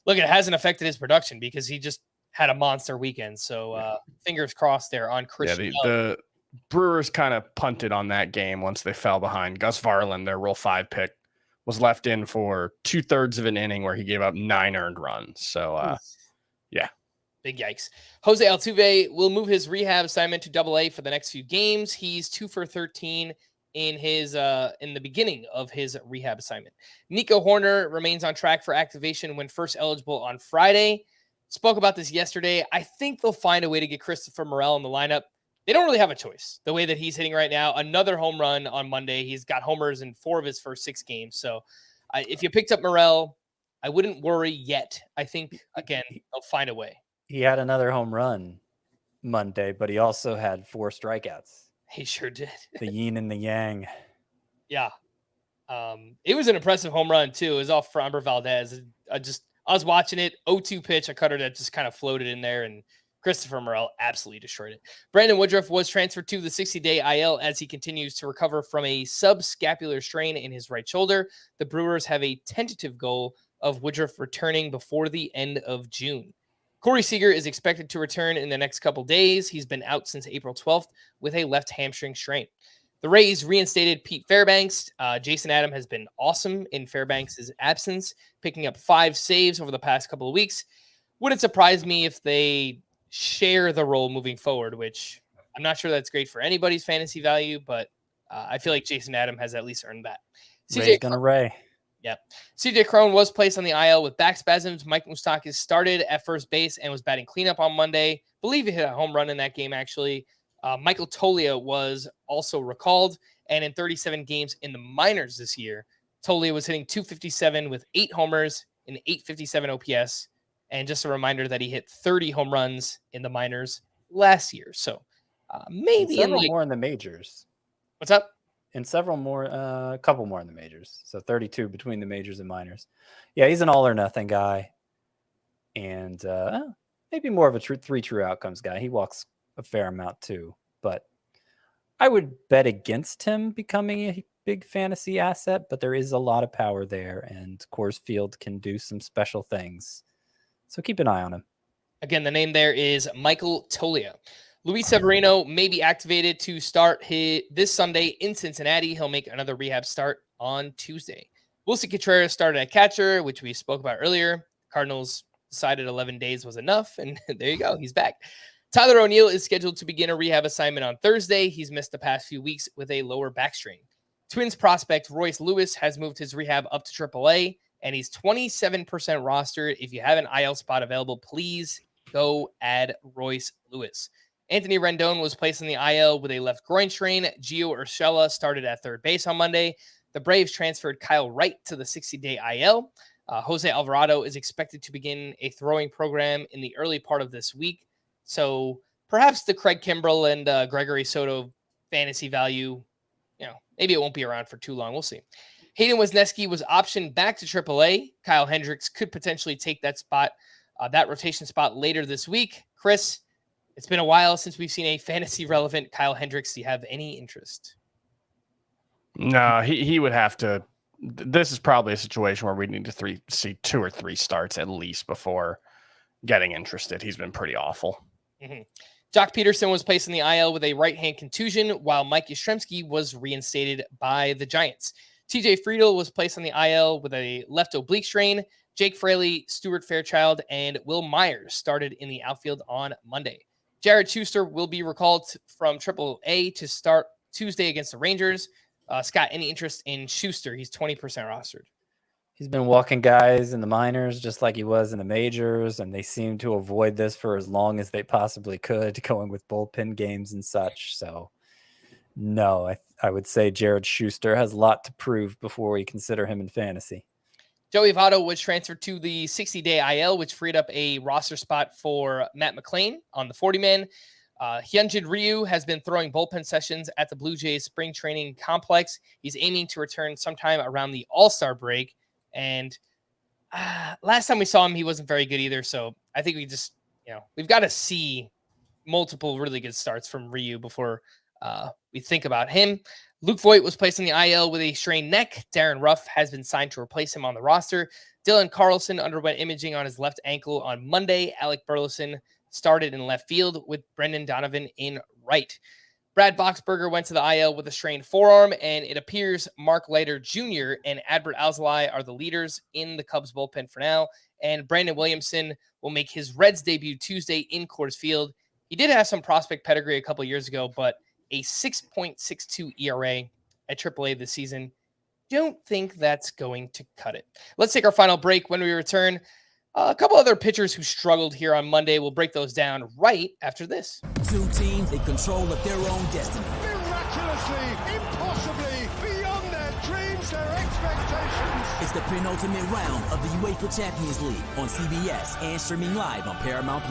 Look, it hasn't affected his production because he just had a monster weekend. So fingers crossed there on Christian. The Brewers kind of punted on that game once they fell behind. Gus Varland, their Rule 5 pick, was left in for 2/3 of an inning where he gave up 9 earned runs. So, Big yikes. Jose Altuve will move his rehab assignment to AA for the next few games. He's 2 for 13 in his in the beginning of his rehab assignment. Nico Horner remains on track for activation when first eligible on Friday. Spoke about this yesterday. I think they'll find a way to get Christopher Morel in the lineup. They don't really have a choice. The way that he's hitting right now, another home run on Monday. He's got homers in 4 of his first 6 games. So if you picked up Morel, I wouldn't worry yet. I think, again, they'll find a way. He had another home run Monday, but he also had 4 strikeouts. He sure did. The yin and the yang. Yeah. It was an impressive home run, too. It was off Framber Valdez. I was watching it. 0-2 pitch, a cutter that just kind of floated in there, and Christopher Morel absolutely destroyed it. Brandon Woodruff was transferred to the 60-day IL as he continues to recover from a subscapular strain in his right shoulder. The Brewers have a tentative goal of Woodruff returning before the end of June. Corey Seager is expected to return in the next couple days. He's been out since April 12th with a left hamstring strain. The Rays reinstated Pete Fairbanks. Jason Adam has been awesome in Fairbanks' absence, picking up 5 saves over the past couple of weeks. Wouldn't surprise me if they share the role moving forward, which I'm not sure that's great for anybody's fantasy value, but I feel like Jason Adam has at least earned that. Ray's gonna Ray. Yep. CJ Cron was placed on the IL with back spasms. Mike Moustakas started at first base and was batting cleanup on Monday. Believe he hit a home run in that game, actually. Michael Toglia was also recalled, and in 37 games in the minors this year, Toglia was hitting .257 with 8 homers and .857 OPS. And just a reminder that he hit 30 home runs in the minors last year. So maybe more in the majors. What's up? And several more, a couple more in the majors. So 32 between the majors and minors. Yeah, he's an all or nothing guy. And maybe more of a 3 true outcomes guy. He walks a fair amount too. But I would bet against him becoming a big fantasy asset. But there is a lot of power there. And Coors Field can do some special things. So keep an eye on him. Again, the name there is Michael Toglia. Luis Severino may be activated to start this Sunday in Cincinnati. He'll make another rehab start on Tuesday. Wilson Contreras started at catcher, which we spoke about earlier. Cardinals decided 11 days was enough, and there you go. He's back. Tyler O'Neill is scheduled to begin a rehab assignment on Thursday. He's missed the past few weeks with a lower back strain. Twins prospect Royce Lewis has moved his rehab up to AAA, and he's 27% rostered. If you have an IL spot available, please go add Royce Lewis. Anthony Rendon was placed in the IL with a left groin strain. Gio Urshela started at third base on Monday. The Braves transferred Kyle Wright to the 60-day IL. Jose Alvarado is expected to begin a throwing program in the early part of this week. So perhaps the Craig Kimbrell and Gregory Soto fantasy value, maybe it won't be around for too long. We'll see. Hayden Wesneski was optioned back to AAA. Kyle Hendricks could potentially take that spot, that rotation spot later this week. Chris, it's been a while since we've seen a fantasy-relevant Kyle Hendricks. Do you have any interest? No, he would have to. This is probably a situation where we need to see 2 or 3 starts at least before getting interested. He's been pretty awful. Mm-hmm. Jock Peterson was placed in the IL with a right-hand contusion, while Mike Yastrzemski was reinstated by the Giants. TJ Friedel was placed on the IL with a left oblique strain. Jake Fraley, Stuart Fairchild, and Will Myers started in the outfield on Monday. Jared Schuster will be recalled from AAA to start Tuesday against the Rangers. Scott, any interest in Schuster? He's 20% rostered. He's been walking guys in the minors just like he was in the majors, and they seem to avoid this for as long as they possibly could, going with bullpen games and such. So, no, I would say Jared Schuster has a lot to prove before we consider him in fantasy. Joey Votto was transferred to the 60-day IL, which freed up a roster spot for Matt McClain on the 40-man. Hyunjin Ryu has been throwing bullpen sessions at the Blue Jays spring training complex. He's aiming to return sometime around the All-Star break. And last time we saw him, he wasn't very good either. So I think we just we've got to see multiple really good starts from Ryu before we think about him. Luke Voigt was placed on the IL with a strained neck. Darren Ruff has been signed to replace him on the roster. Dylan Carlson underwent imaging on his left ankle on Monday. Alec Burleson started in left field with Brendan Donovan in right. Brad Boxberger went to the IL with a strained forearm, and it appears Mark Leiter Jr. and Adbert Alzolay are the leaders in the Cubs bullpen for now, and Brandon Williamson will make his Reds debut Tuesday in Coors Field. He did have some prospect pedigree a couple years ago, but a 6.62 ERA at AAA this season. Don't think that's going to cut it. Let's take our final break. When we return, a couple other pitchers who struggled here on Monday. We'll break those down right after this. Two teams in control of their own destiny. Miraculously, impossibly, beyond their dreams, their expectations. It's the penultimate round of the UEFA Champions League on CBS and streaming live on Paramount+.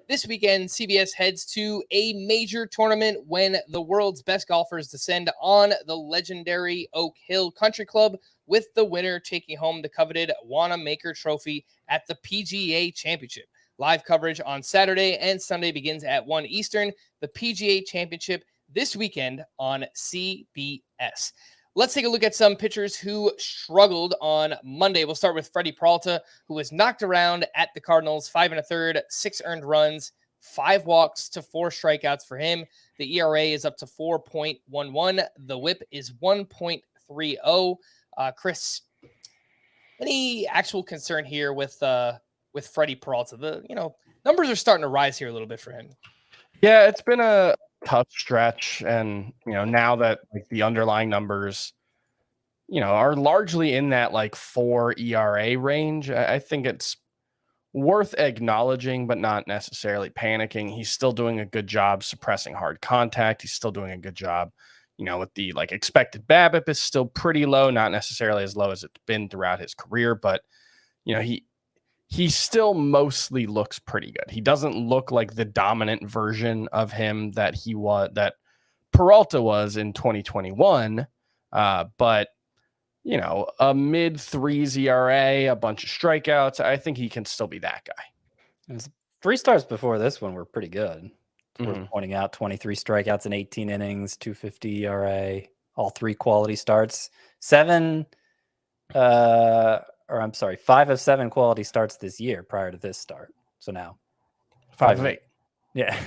This weekend, CBS heads to a major tournament when the world's best golfers descend on the legendary Oak Hill Country Club, with the winner taking home the coveted Wanamaker Trophy at the PGA Championship. Live coverage on Saturday and Sunday begins at 1 Eastern. The PGA Championship this weekend on CBS. Let's take a look at some pitchers who struggled on Monday. We'll start with Freddie Peralta, who was knocked around at the Cardinals, 5 1/3, 6 earned runs, 5 walks to 4 strikeouts for him. The ERA is up to 4.11. The WHIP is 1.30. Chris, any actual concern here with Freddie Peralta? The numbers are starting to rise here a little bit for him. Yeah, it's been a tough stretch, and now that the underlying numbers are largely in that 4 ERA range, I think it's worth acknowledging but not necessarily panicking. He's still doing a good job suppressing hard contact. He's still doing a good job with the expected BABIP is still pretty low, not necessarily as low as it's been throughout his career, but he still mostly looks pretty good. He doesn't look like the dominant version of him that Peralta was in 2021. But a mid-3s ERA, a bunch of strikeouts, I think he can still be that guy. His 3 starts before this one were pretty good. It's worth pointing out 23 strikeouts in 18 innings, 250 ERA, all 3 quality starts. 5 of 7 quality starts this year prior to this start. So now 5 of 8. Yeah.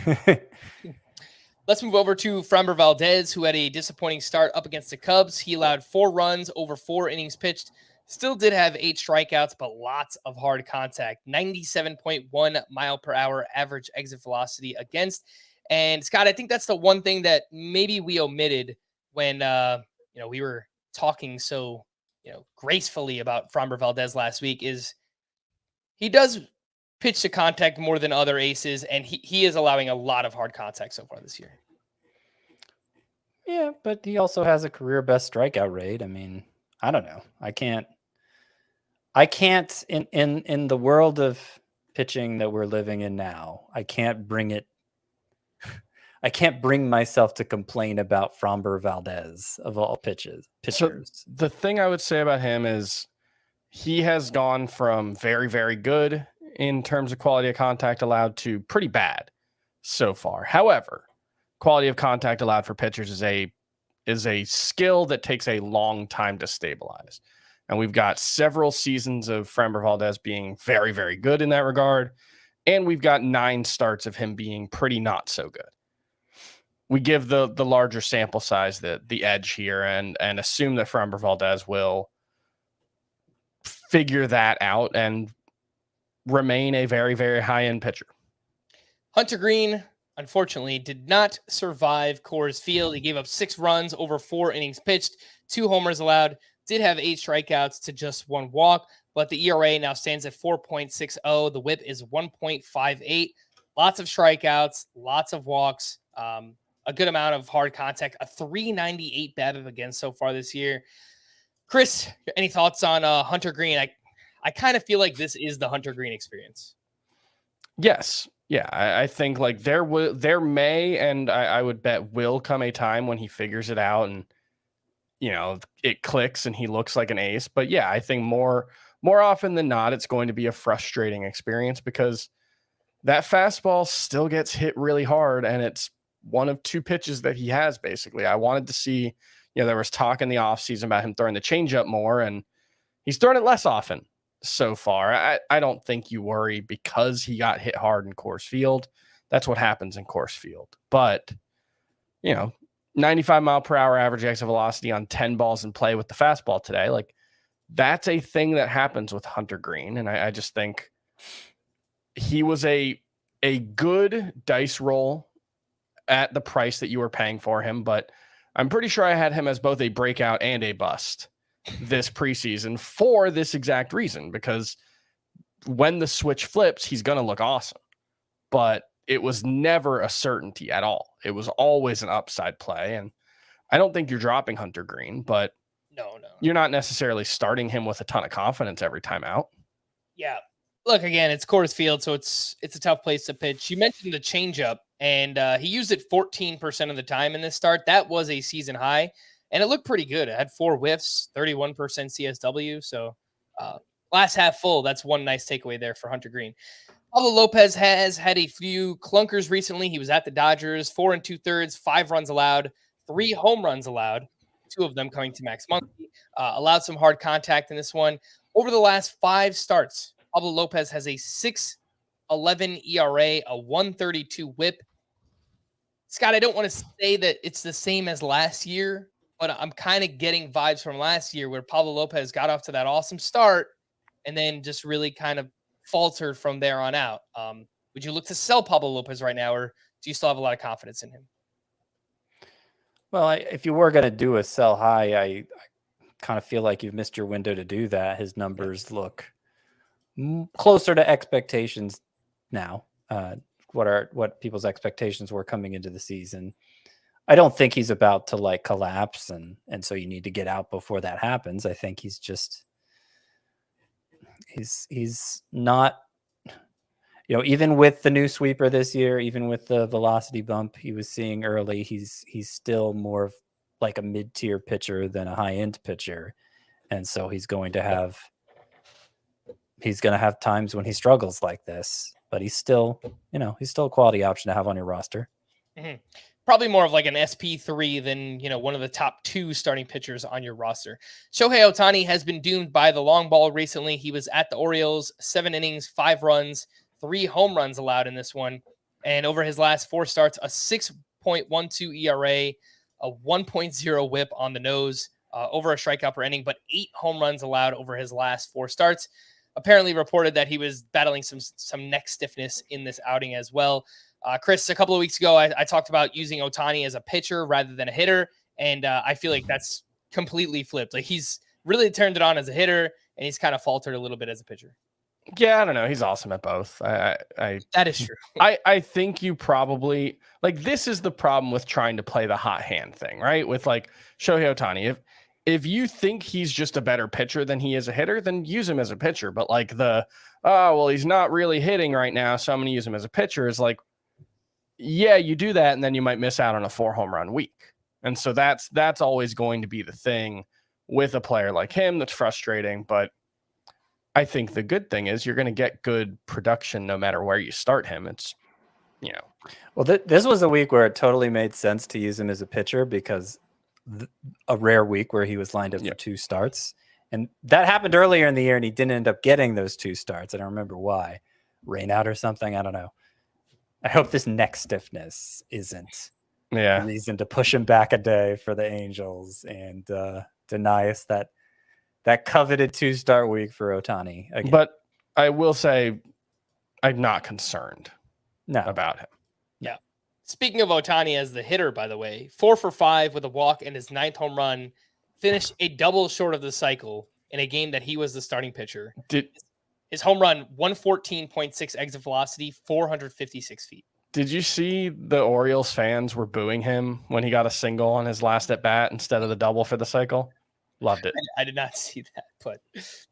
Let's move over to Framber Valdez, who had a disappointing start up against the Cubs. He allowed 4 runs over 4 innings pitched. Still did have 8 strikeouts, but lots of hard contact. 97.1 mile per hour average exit velocity against. And Scott, I think that's the one thing that maybe we omitted when we were talking so gracefully about Framber Valdez last week, is he does pitch to contact more than other aces, and he is allowing a lot of hard contact so far this year. Yeah, but he also has a career best strikeout rate. I mean, I don't know. I can't in the world of pitching that we're living in now, I can't bring myself to complain about Framber Valdez of all pitchers. So the thing I would say about him is he has gone from very, very good in terms of quality of contact allowed to pretty bad so far. However, quality of contact allowed for pitchers is a skill that takes a long time to stabilize. And we've got several seasons of Framber Valdez being very, very good in that regard. And we've got 9 starts of him being pretty not so good. We give the larger sample size the edge here and assume that Framber Valdez will figure that out and remain a very, very high-end pitcher. Hunter Green, unfortunately, did not survive Coors Field. He gave up 6 runs over 4 innings pitched, 2 homers allowed, did have 8 strikeouts to just 1 walk, but the ERA now stands at 4.60. The WHIP is 1.58. Lots of strikeouts, lots of walks, a good amount of hard contact, a 398 BABIP against so far this year. Chris, any thoughts on Hunter Green? I kind of feel like this is the Hunter Green experience. Yes. Yeah, I think there may, and I would bet will come a time when he figures it out and, it clicks and he looks like an ace. But yeah, I think more more often than not, it's going to be a frustrating experience because that fastball still gets hit really hard, and it's one of two pitches that he has, basically. I wanted to see, there was talk in the offseason about him throwing the changeup more, and he's thrown it less often so far. I don't think you worry because he got hit hard in Coors Field. That's what happens in Coors Field. But, 95 mile per hour average exit velocity on 10 balls in play with the fastball today. Like, that's a thing that happens with Hunter Green. And I just think he was a good dice roll at the price that you were paying for him. But I'm pretty sure I had him as both a breakout and a bust this preseason for this exact reason, because when the switch flips, he's going to look awesome. But it was never a certainty at all. It was always an upside play. And I don't think you're dropping Hunter Green, but no, you're not necessarily starting him with a ton of confidence every time out. Yeah. Look, again, it's Coors Field, so it's a tough place to pitch. You mentioned the changeup, and he used it 14% of the time in this start. That was a season high, and it looked pretty good. It had 4 whiffs, 31% CSW. So glass half full. That's one nice takeaway there for Hunter Green. Pablo Lopez has had a few clunkers recently. He was at the Dodgers, 4 2/3, 5 runs allowed, 3 home runs allowed, 2 of them coming to Max Muncy. Allowed some hard contact in this one. Over the last 5 starts, Pablo Lopez has a 6.11 ERA, a 132 whip. Scott, I don't want to say that it's the same as last year, but I'm kind of getting vibes from last year where Pablo Lopez got off to that awesome start and then just really kind of faltered from there on out. Would you look to sell Pablo Lopez right now, or do you still have a lot of confidence in him? Well, if you were going to do a sell high, I kind of feel like you've missed your window to do that. His numbers look closer to expectations now. What people's expectations were coming into the season. I don't think he's about to collapse, and so you need to get out before that happens. I think he's not, even with the new sweeper this year, even with the velocity bump he was seeing early, he's still more of like a mid-tier pitcher than a high-end pitcher. And so he's going to have times when he struggles like this, but he's still a quality option to have on your roster. Mm-hmm. Probably more of like an SP3 than, one of the top 2 starting pitchers on your roster. Shohei Ohtani has been doomed by the long ball recently. He was at the Orioles, 7 innings, 5 runs, 3 home runs allowed in this one. And over his last 4 starts, a 6.12 ERA, a 1.0 whip on the nose, over a strikeout per inning, but 8 home runs allowed over his last 4 starts. Apparently reported that he was battling some neck stiffness in this outing as well. Chris, a couple of weeks ago, I talked about using Ohtani as a pitcher rather than a hitter, and I feel like that's completely flipped. Like, he's really turned it on as a hitter, and he's kind of faltered a little bit as a pitcher. Yeah, I don't know. He's awesome at both. That is true. I think you probably this is the problem with trying to play the hot hand thing, right? With Shohei Ohtani. If you think he's just a better pitcher than he is a hitter, then use him as a pitcher. But he's not really hitting right now, so I'm going to use him as a pitcher is yeah, you do that, and then you might miss out on a 4 home run week. And so that's always going to be the thing with a player like him. That's frustrating, but I think the good thing is you're going to get good production no matter where you start him. It's, Well, this was a week where it totally made sense to use him as a pitcher because a rare week where he was lined up for 2 starts. And that happened earlier in the year, and he didn't end up getting those 2 starts. I don't remember why. Rain out or something? I don't know. I hope this neck stiffness isn't a reason to push him back a day for the Angels and deny us that coveted 2-start week for Ohtani again. But I will say I'm not concerned about him. Yeah. Speaking of Ohtani as the hitter, by the way, 4 for 5 with a walk and his 9th home run, finished a double short of the cycle in a game that he was the starting pitcher. His home run, 114.6 exit velocity, 456 feet. Did you see the Orioles fans were booing him when he got a single on his last at bat instead of the double for the cycle? Loved it. I did not see that, but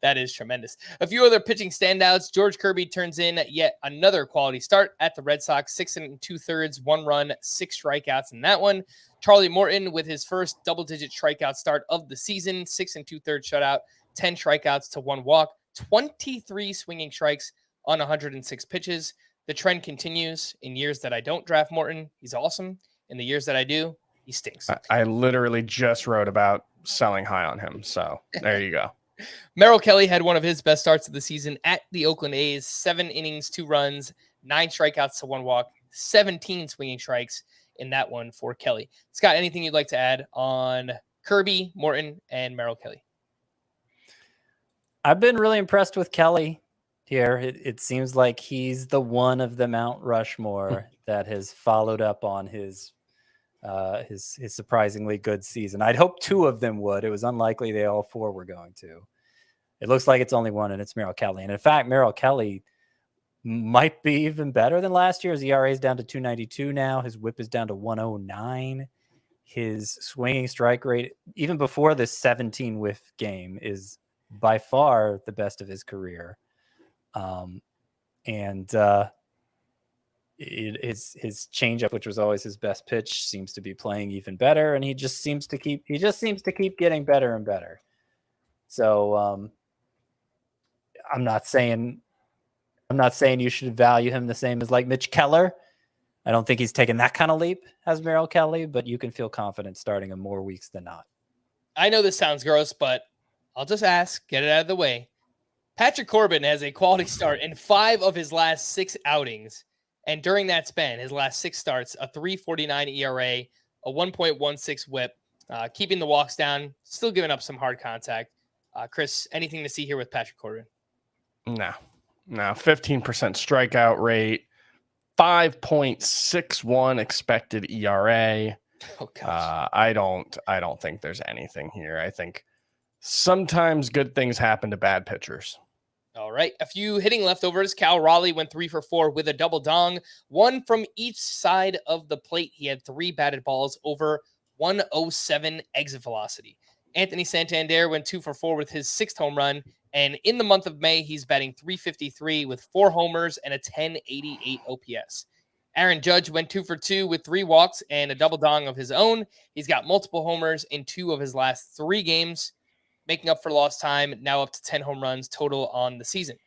that is tremendous. A few other pitching standouts. George Kirby turns in yet another quality start at the Red Sox, 6 2/3, 1 run, 6 strikeouts in that one. Charlie Morton with his first double-digit strikeout start of the season, 6 2/3 shutout, 10 strikeouts to 1 walk. 23 swinging strikes on 106 pitches. The trend continues. In years that I don't draft Morton, he's awesome. In the years that I do, he stinks. I literally just wrote about selling high on him. So there you go. Merrill Kelly had one of his best starts of the season at the Oakland A's. 7 innings, 2 runs, 9 strikeouts to 1 walk, 17 swinging strikes in that one for Kelly. Scott, anything you'd like to add on Kirby, Morton, and Merrill Kelly? I've been really impressed with Kelly here. It seems like he's the one of the Mount Rushmore that has followed up on his surprisingly good season. I'd hoped 2 of them would. It was unlikely they all 4 were going to. It looks like it's only one, and it's Merrill Kelly. And in fact, Merrill Kelly might be even better than last year. His ERA is down to 2.92 now. His WHIP is down to 1.09. His swinging strike rate, even before this 17 whiff game, is by far the best of his career. His changeup, which was always his best pitch, seems to be playing even better, and he just seems to keep getting better and better. So I'm not saying you should value him the same as like Mitch Keller. I don't think he's taken that kind of leap as Merrill Kelly, but you can feel confident starting him more weeks than not. I know this sounds gross, but I'll just ask, get it out of the way. Patrick Corbin has a quality start in 5 of his last 6 outings. And during that span, his last 6 starts, a 3.49 ERA, a 1.16 WHIP, keeping the walks down, still giving up some hard contact. Chris, anything to see here with Patrick Corbin? No. 15% strikeout rate, 5.61 expected ERA. Oh gosh. I don't think there's anything here. I think sometimes good things happen to bad pitchers. All right. A few hitting leftovers. Cal Raleigh went 3 for 4 with a double dong, 1 from each side of the plate. He had 3 batted balls over 107 exit velocity. Anthony Santander went 2 for 4 with his 6th home run. And in the month of May, he's batting .353 with 4 homers and a 1088 OPS. Aaron Judge went 2 for 2 with 3 walks and a double dong of his own. He's got multiple homers in 2 of his last 3 games, making up for lost time, now up to 10 home runs total on the season.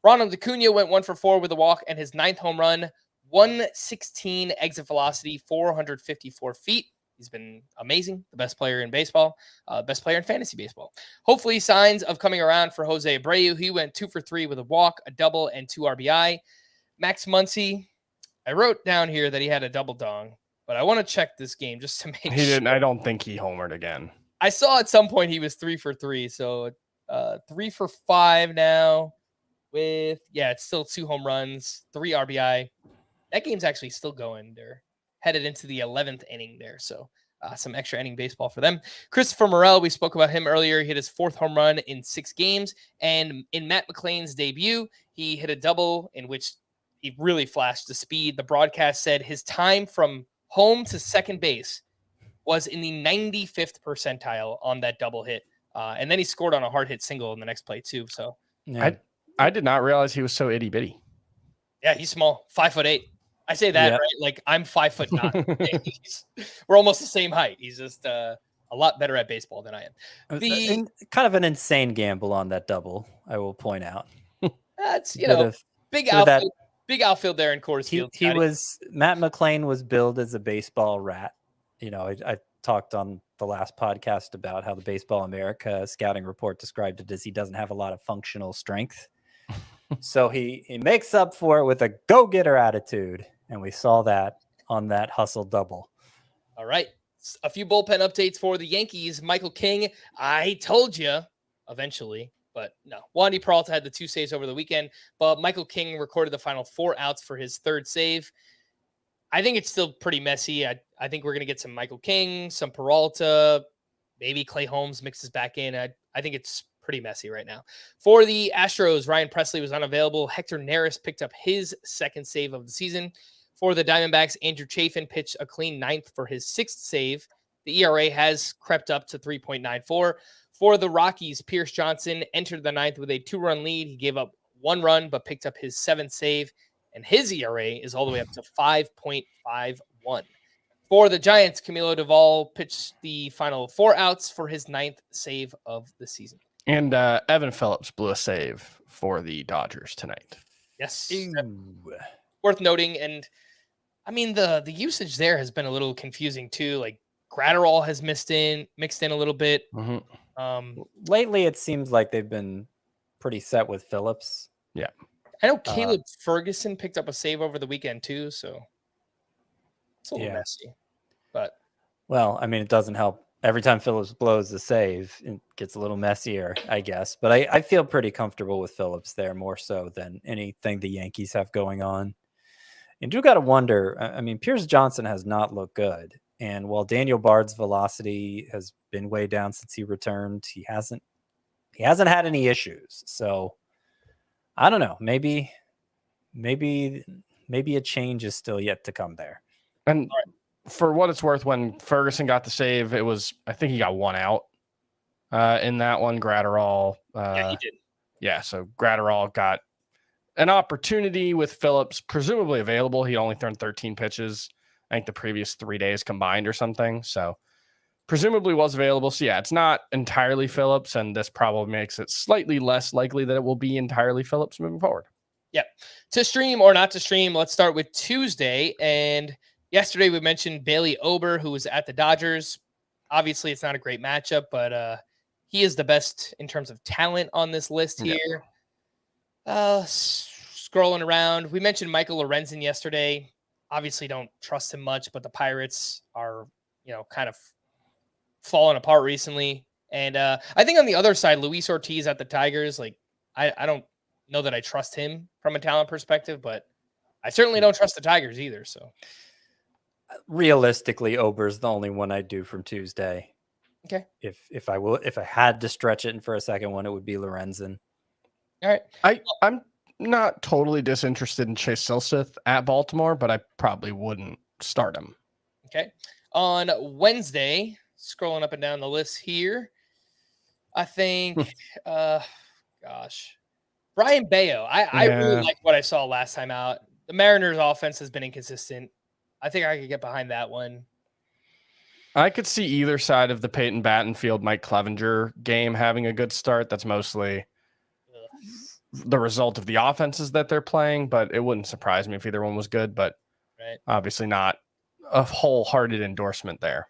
Ronald Acuna went 1 for 4 with a walk and his 9th home run, 116 exit velocity, 454 feet. He's been amazing, the best player in baseball, best player in fantasy baseball. Hopefully signs of coming around for Jose Abreu. He went 2 for 3 with a walk, a double, and 2 RBI. Max Muncy, I wrote down here that he had a double dong, but I want to check this game just to make sure. He didn't. I don't think he homered again. I saw at some point he was 3 for 3, so 3 for 5 now with, it's still 2 home runs, 3 RBI. That game's actually still going. They're headed into the 11th inning there, so some extra inning baseball for them. Christopher Morel, we spoke about him earlier. He hit his 4th home run in 6 games, and in Matt McClain's debut, he hit a double in which he really flashed the speed. The broadcast said his time from home to second base was in the 95th percentile on that double hit. And then he scored on a hard hit single in the next play too. So Yeah. I did not realize he was so itty bitty. yeah, he's small, 5'8". I say that, right? Like I'm 5'9". We're almost the same height. He's just a lot better at baseball than I am. Kind of an insane gamble on that double, I will point out. That's, big outfield there in Coors Field. Matt McClain was billed as a baseball rat. I talked on the last podcast about how the Baseball America scouting report described it as he doesn't have a lot of functional strength. So he makes up for it with a go-getter attitude. And we saw that on that hustle double. All right. A few bullpen updates for the Yankees. Michael King, I told you eventually, but no. Wandy Peralta had the 2 saves over the weekend, but Michael King recorded the final 4 outs for his 3rd save. I think it's still pretty messy. I think we're going to get some Michael King, some Peralta, maybe Clay Holmes mixes back in. I think it's pretty messy right now. For the Astros, Ryan Presley was unavailable. Hector Neris picked up his 2nd save of the season. For the Diamondbacks, Andrew Chafin pitched a clean 9th for his 6th save. The ERA has crept up to 3.94. For the Rockies, Pierce Johnson entered the 9th with a 2-run lead. He gave up 1 run, but picked up his 7th save, and his ERA is all the way up to 5.51. For the Giants, Camilo Duvall pitched the final 4 outs for his 9th save of the season. And Evan Phillips blew a save for the Dodgers tonight. Yes. Ooh. Worth noting. And I mean, the usage there has been a little confusing too. Like Gratterall has mixed in a little bit. Mm-hmm. Lately, it seems like they've been pretty set with Phillips. Yeah. I know Caleb Ferguson picked up a save over the weekend too, so it's a little Yeah. messy. But Well, I mean, it doesn't help. Every time Phillips blows the save, it gets a little messier, I guess. But I feel pretty comfortable with Phillips there, more so than anything the Yankees have going on. And you got to wonder, I mean, Pierce Johnson has not looked good. And while Daniel Bard's velocity has been way down since he returned, he hasn't had any issues. So I don't know. Maybe a change is still yet to come there. And for what it's worth, when Ferguson got the save, I think he got one out in that one. Gratterall. yeah, he did. Yeah, so Gratterall got an opportunity with Phillips, presumably available. He only thrown 13 pitches, I think the previous 3 days combined or something. So presumably was available. So yeah, it's not entirely Phillips, and this probably makes it slightly less likely that it will be entirely Phillips moving forward. Yep. To stream or not to stream, let's start with Tuesday. And yesterday we mentioned Bailey Ober, who was at the Dodgers. Obviously, it's not a great matchup, but he is the best in terms of talent on this list here. Scrolling around, we mentioned Michael Lorenzen yesterday. Obviously, don't trust him much, but the Pirates are, kind of falling apart recently. And I think on the other side, Luis Ortiz at the Tigers, like I don't know that I trust him from a talent perspective, but I certainly don't trust the Tigers either. So realistically, Ober's the only one I'd do from Tuesday. Okay. If I had to stretch it for a second one, it would be Lorenzen. All right. I'm not totally disinterested in Chase Silseth at Baltimore, but I probably wouldn't start him. Okay. On Wednesday, scrolling up and down the list here, I think, Brian Bayo. I really like what I saw last time out. The Mariners' offense has been inconsistent. I think I could get behind that one. I could see either side of the Peyton Battenfield, Mike Clevenger game having a good start. That's mostly the result of the offenses that they're playing, but it wouldn't surprise me if either one was good, but obviously not a wholehearted endorsement there.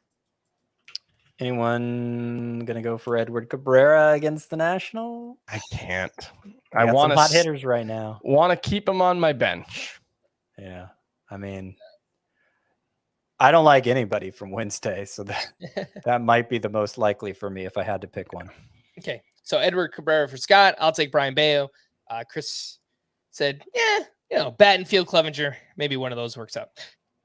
Anyone going to go for Edward Cabrera against the National? I can't. I want some hot hitters right now. Want to keep him on my bench. Yeah. I mean, I don't like anybody from Wednesday, so that might be the most likely for me if I had to pick one. Okay. So Edward Cabrera for Scott. I'll take Brian Bayo. Chris said, Battenfield, Clevenger. Maybe one of those works out.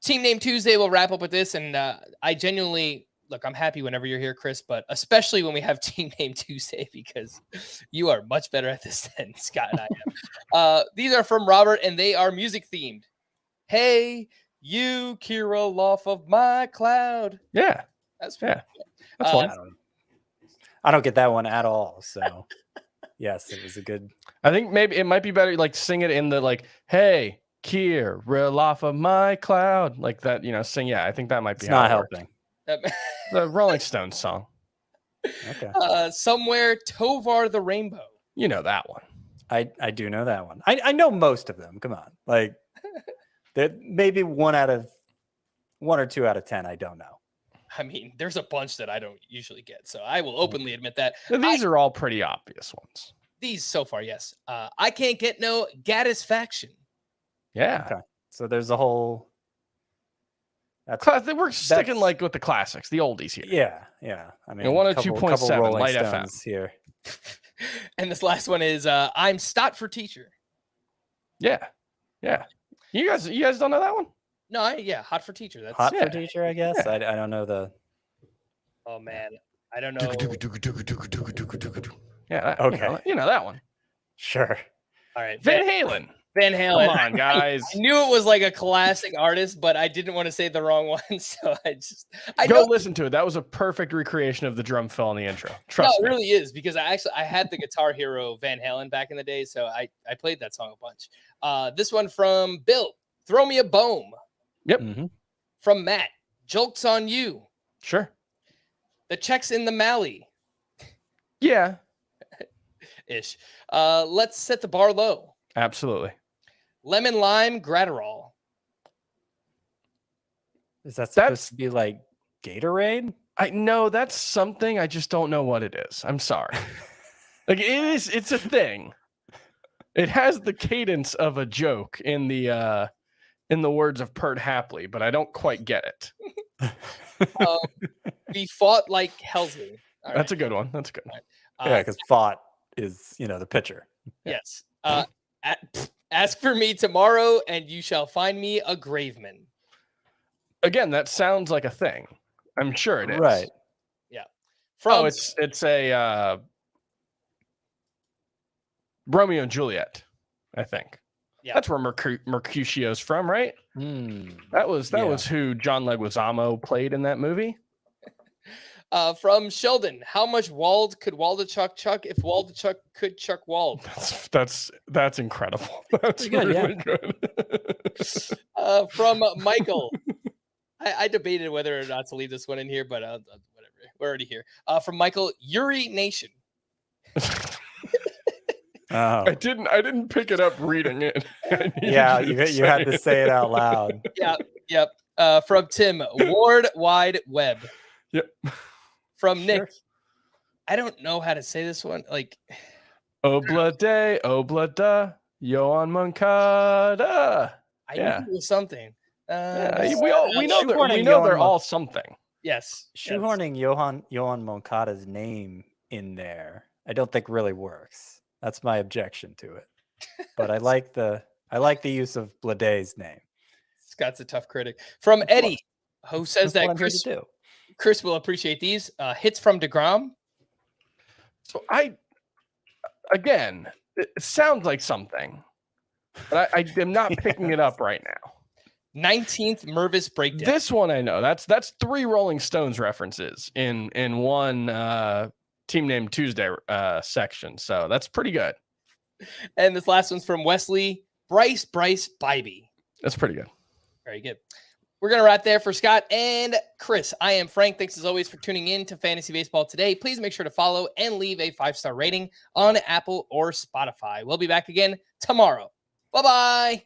Team Name Tuesday, we'll wrap up with this. And I genuinely, look, I'm happy whenever you're here, Chris, but especially when we have Team Name Tuesday because you are much better at this than Scott and I am. These are from Robert, and they are music themed. Hey, you, Kira, off of my cloud. Yeah. That's fun. That's one. I don't get that one at all. So, yes, it was a good. I think maybe it might be better, like, sing it in the, hey, Kier, real off of my cloud. Like that, sing. Yeah, I think that might be it's not helping. The Rolling Stones song. Okay. Somewhere, Tovar the Rainbow. You know that one. I do know that one. I know most of them. Come on. Like, that maybe 1 or 2 out of 10. I don't know. I mean, there's a bunch that I don't usually get, so I will openly admit that. These are all pretty obvious ones. These so far, yes. I can't get no Gaddisfaction. Yeah. Okay. So there's a whole. We're sticking with the classics, the oldies here. Yeah. I mean, 102.7 Light FM here. And this last one is I'm Stott for Teacher. Yeah. You guys don't know that one? No, Hot for Teacher. That's Hot for Teacher, I guess. Yeah. I don't know the. Oh man, I don't know. Yeah. Okay. You know that one. Sure. All right. Van Halen. Van Halen. Come on, guys. I knew it was like a classic artist, but I didn't want to say the wrong one, so I go listen to it. That was a perfect recreation of the drum fill in the intro. Trust me. It really is, because I had the Guitar Hero Van Halen back in the day, so I played that song a bunch. This one from Bill, Throw Me a Bone. Yep. Mm-hmm. From Matt, Jokes on You. Sure. The Checks in the Mally. Yeah. ish. Let's set the bar low. Absolutely. Lemon lime Gratterall. Is that supposed to be like Gatorade? I know that's something. I just don't know what it is. I'm sorry. Like it's a thing. It has the cadence of a joke in the words of Pert Hapley, but I don't quite get it. We fought like Helsley. All That's right. a good one. That's good. Yeah, because fought is the pitcher. Yes. Ask for me tomorrow, and you shall find me a graveman. Again, that sounds like a thing. I'm sure it is. Right. Yeah. It's a Romeo and Juliet, I think. Yeah. That's where Mercutio's from, right? That was who John Leguizamo played in that movie. From Sheldon, how much Wald could Waldachuk chuck if Waldachuk could chuck Wald? That's incredible. That's good, really good. From Michael, I debated whether or not to leave this one in here, but whatever. We're already here. From Michael, Yuri Nation. Oh. I didn't pick it up reading it. Yeah, you had to say it out loud. Yeah, yep. From Tim, Ward Wide Web. Yep. From Nick, I don't know how to say this one. Like, Oblada, Johan Moncada. I knew it was something. We know they're all something. Yes. Shoehorning Johan Moncada's name in there, I don't think really works. That's my objection to it. But I like the use of Blade's name. Scott's a tough critic. From Eddie, who says that Chris will appreciate these. Hits from DeGrom. So it sounds like something, but I am not picking it up right now. 19th Mervis breakdown. This one I know. That's 3 Rolling Stones references in one Team Name Tuesday section. So that's pretty good. And this last one's from Wesley. Bryce Bybee. That's pretty good. Very good. We're going to wrap there for Scott and Chris. I am Frank. Thanks as always for tuning in to Fantasy Baseball today. Please make sure to follow and leave a 5-star rating on Apple or Spotify. We'll be back again tomorrow. Bye-bye.